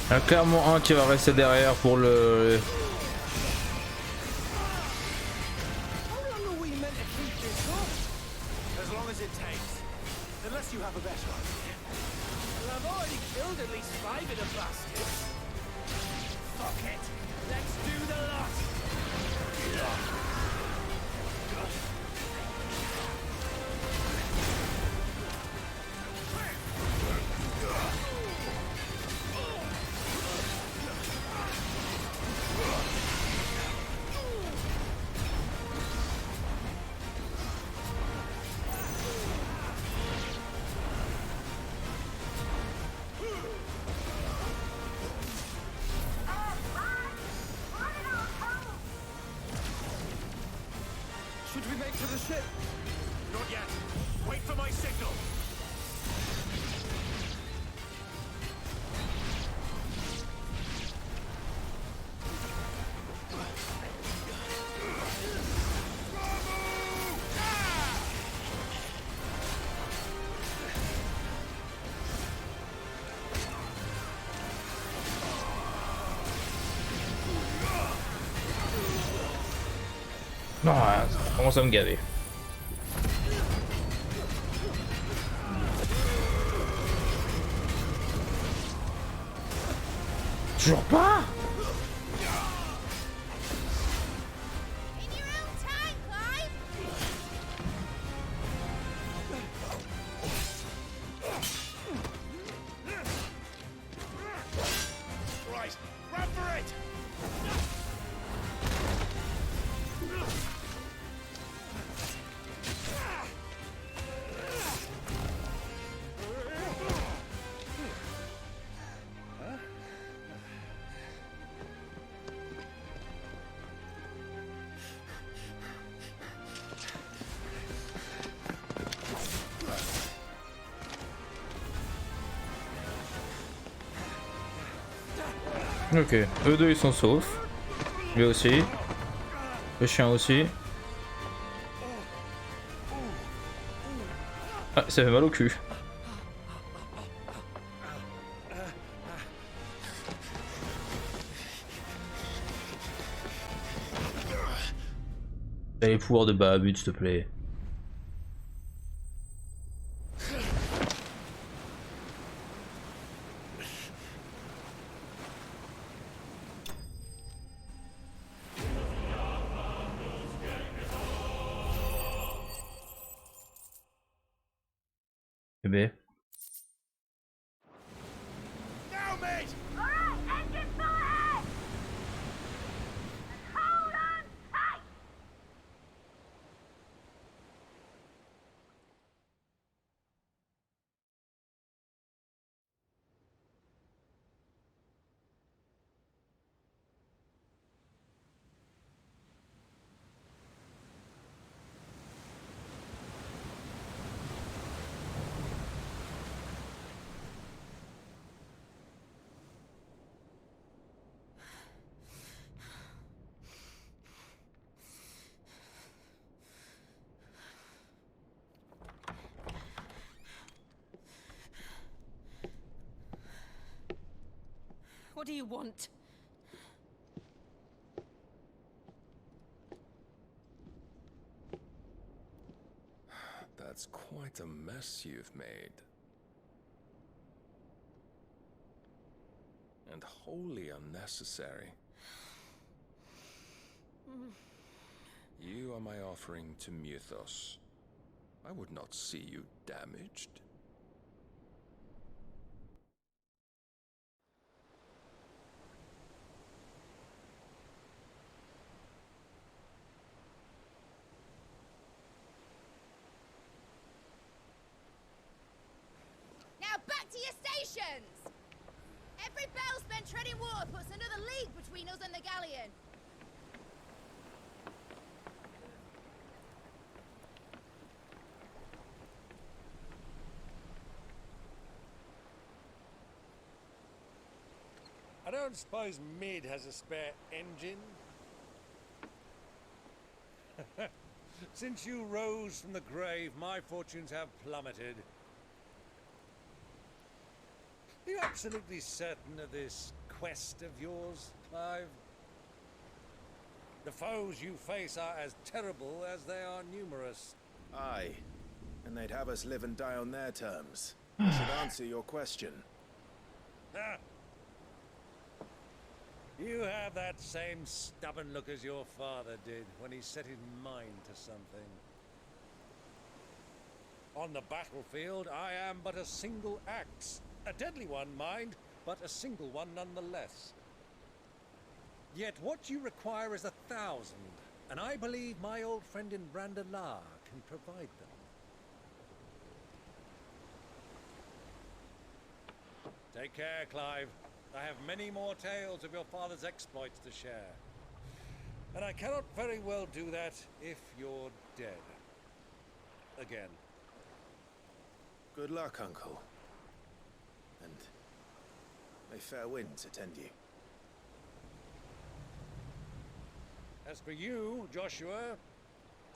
Il y en a clairement un qui va rester derrière pour le... How long are we meant to keep this up? As long as it takes. Unless you have a better idea. Well, I've already killed at least 5 of the bastards. Fuck it. Let's do the lot. Should we make to the ship? Not yet. Wait for my signal. Non, ça commence à me gaver. Toujours pas? Right, run for it! Ok, eux deux ils sont saufs. Lui aussi. Le chien aussi. Ah, ça fait mal au cul. T'as les pouvoirs de Bahamut, s'il te plaît. Bébé. Now, mate! Alright, engine full ahead! And hold on tight! What do you want? Quite a mess you've made. And wholly unnecessary. You are my offering to Mythos. I would not see you damaged. Now back to your stations! Every bell spent treading water puts another league between us and the galleon. I don't suppose Mid has a spare engine? Since you rose from the grave, my fortunes have plummeted. Are you absolutely certain of this quest of yours, Clive? The foes you face are as terrible as they are numerous. Aye, and they'd have us live and die on their terms. I should answer your question. Ah. You have that same stubborn look as your father did when he set his mind to something. On the battlefield, I am but a single axe. A deadly one, mind, but a single one nonetheless. Yet what you require is 1,000, and I believe my old friend in Brandalar can provide them. Take care, Clive. I have many more tales of your father's exploits to share. And I cannot very well do that if you're dead. Again. Good luck, Uncle. And may fair winds attend you. As for you, Joshua,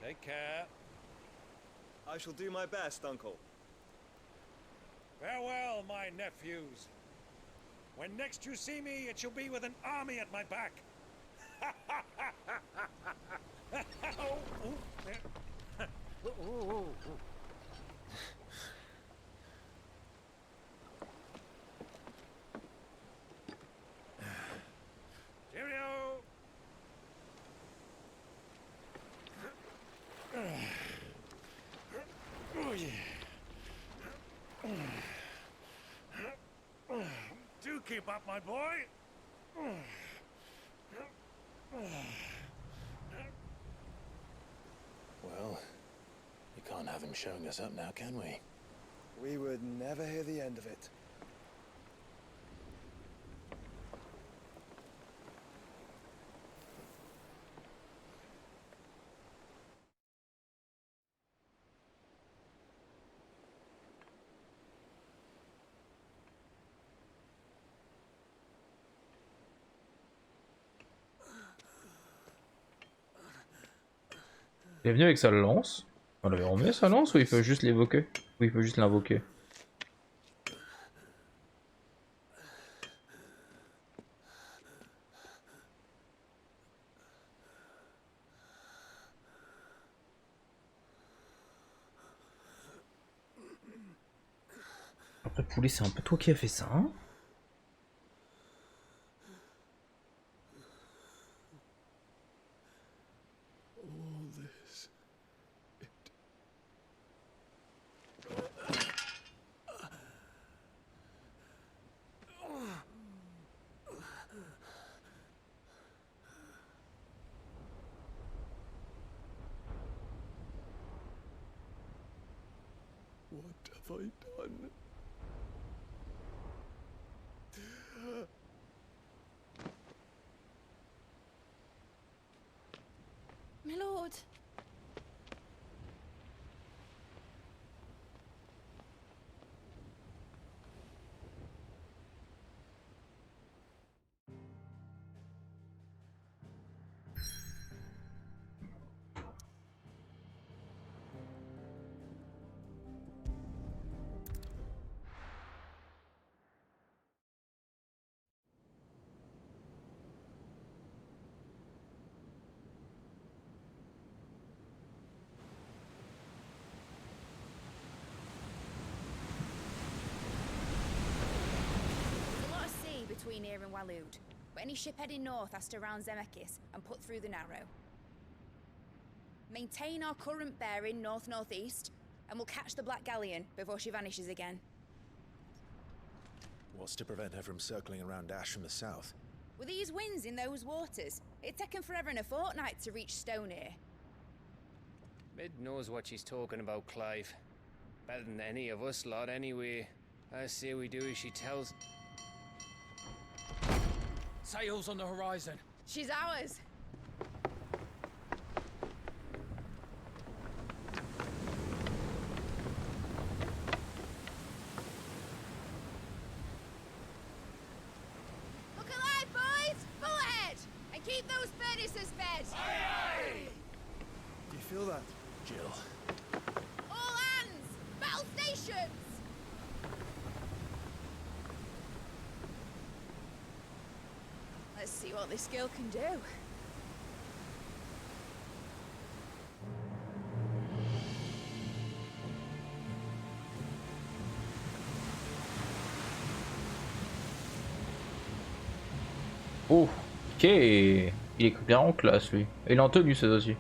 take care. I shall do my best, Uncle. Farewell, my nephews. When next you see me, it shall be with an army at my back. Cheerio! Oh, yeah. Do keep up, my boy. Well, we can't have him showing us up now, can we? We would never hear the end of it. Il est venu avec sa lance. On l'avait remis sa lance ou il peut juste l'évoquer? Ou il peut juste l'invoquer? Après poulet, c'est un peu toi qui as fait ça, hein? What have I done? My lord. here in Waloed, but any ship heading north has to round Zemeckis and put through the Narrow. Maintain our current bearing north-northeast, and we'll catch the Black Galleon before she vanishes again. What's to prevent her from circling around Ash from the south? With these winds in those waters, it'd taken forever and a fortnight to reach Stonehere. Mid knows what she's talking about, Clive. Better than any of us lot, anyway. I say we do as she tells. Sails on the horizon. She's ours. Look alive, boys! Full ahead! And keep those furnaces fed! Aye, aye! Do you feel that? Jill. All hands! Battle stations! Let's see what this girl can do. Oh, ok. Il est bien en classe lui. Et il est en tenue ça aussi.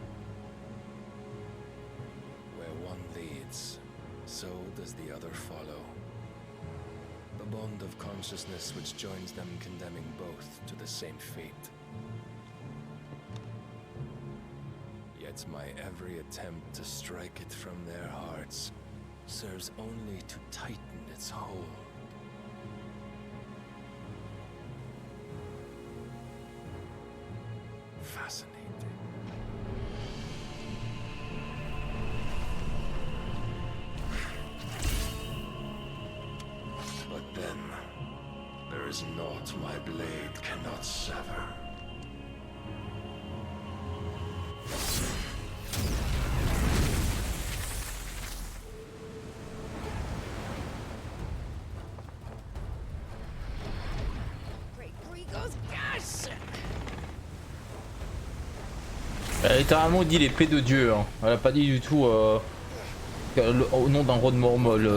Where one leads, so does the other follow. The bond of consciousness which joins them condemning both to the same fate. Yet my every attempt to strike it from their hearts serves only to tighten its hold. Fascinating. But then, there is naught my blade cannot sever. Great Grigor's gas! Elle a littéralement dit l'épée de Dieu. Hein. Elle a pas dit du tout au nom d'un roi de Mormol.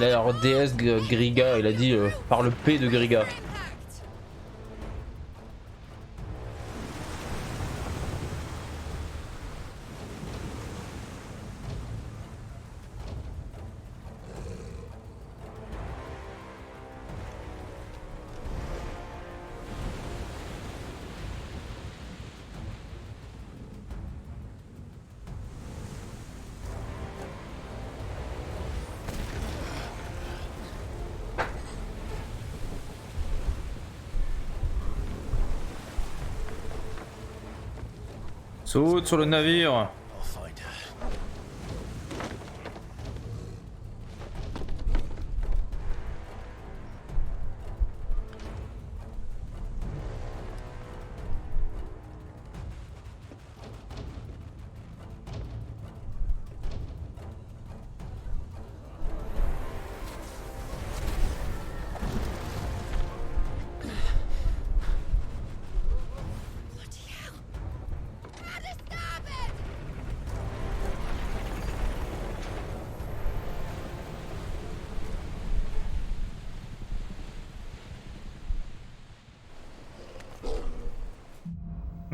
La déesse Griga, il a dit par le P de Griga. Saute sur le navire.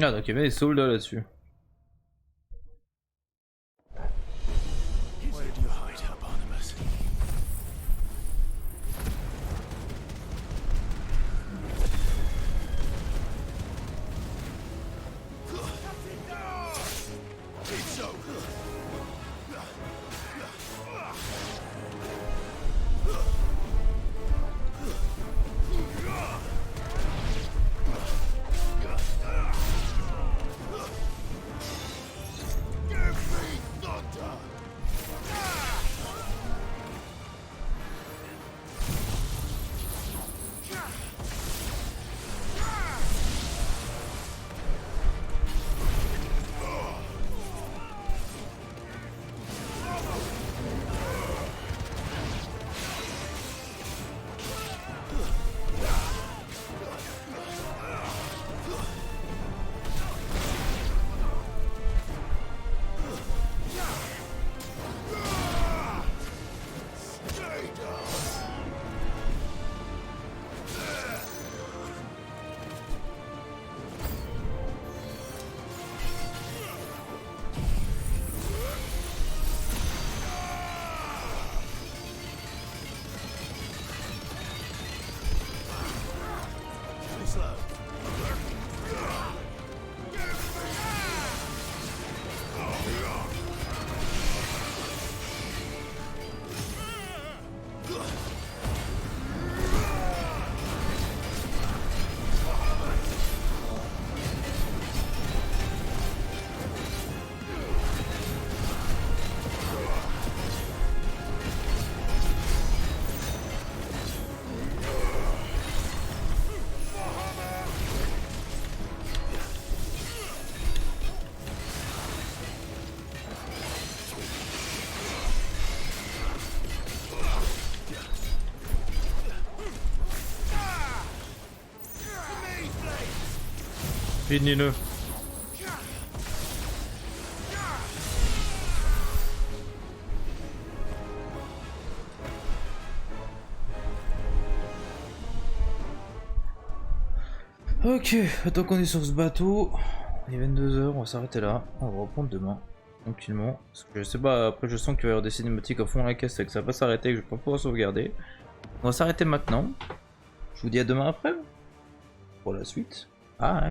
Ah donc il y avait des soldats là-dessus. Where did you hide, Barnabas? Finis-le. Ok, tant qu'on est sur ce bateau, il est 22h, on va s'arrêter là. On va reprendre demain, tranquillement. Parce que je sais pas, après je sens qu'il va y avoir des cinématiques à fond la caisse et que ça va pas s'arrêter, que je vais pas pouvoir sauvegarder. On va s'arrêter maintenant. Je vous dis à demain après pour la suite. Ah,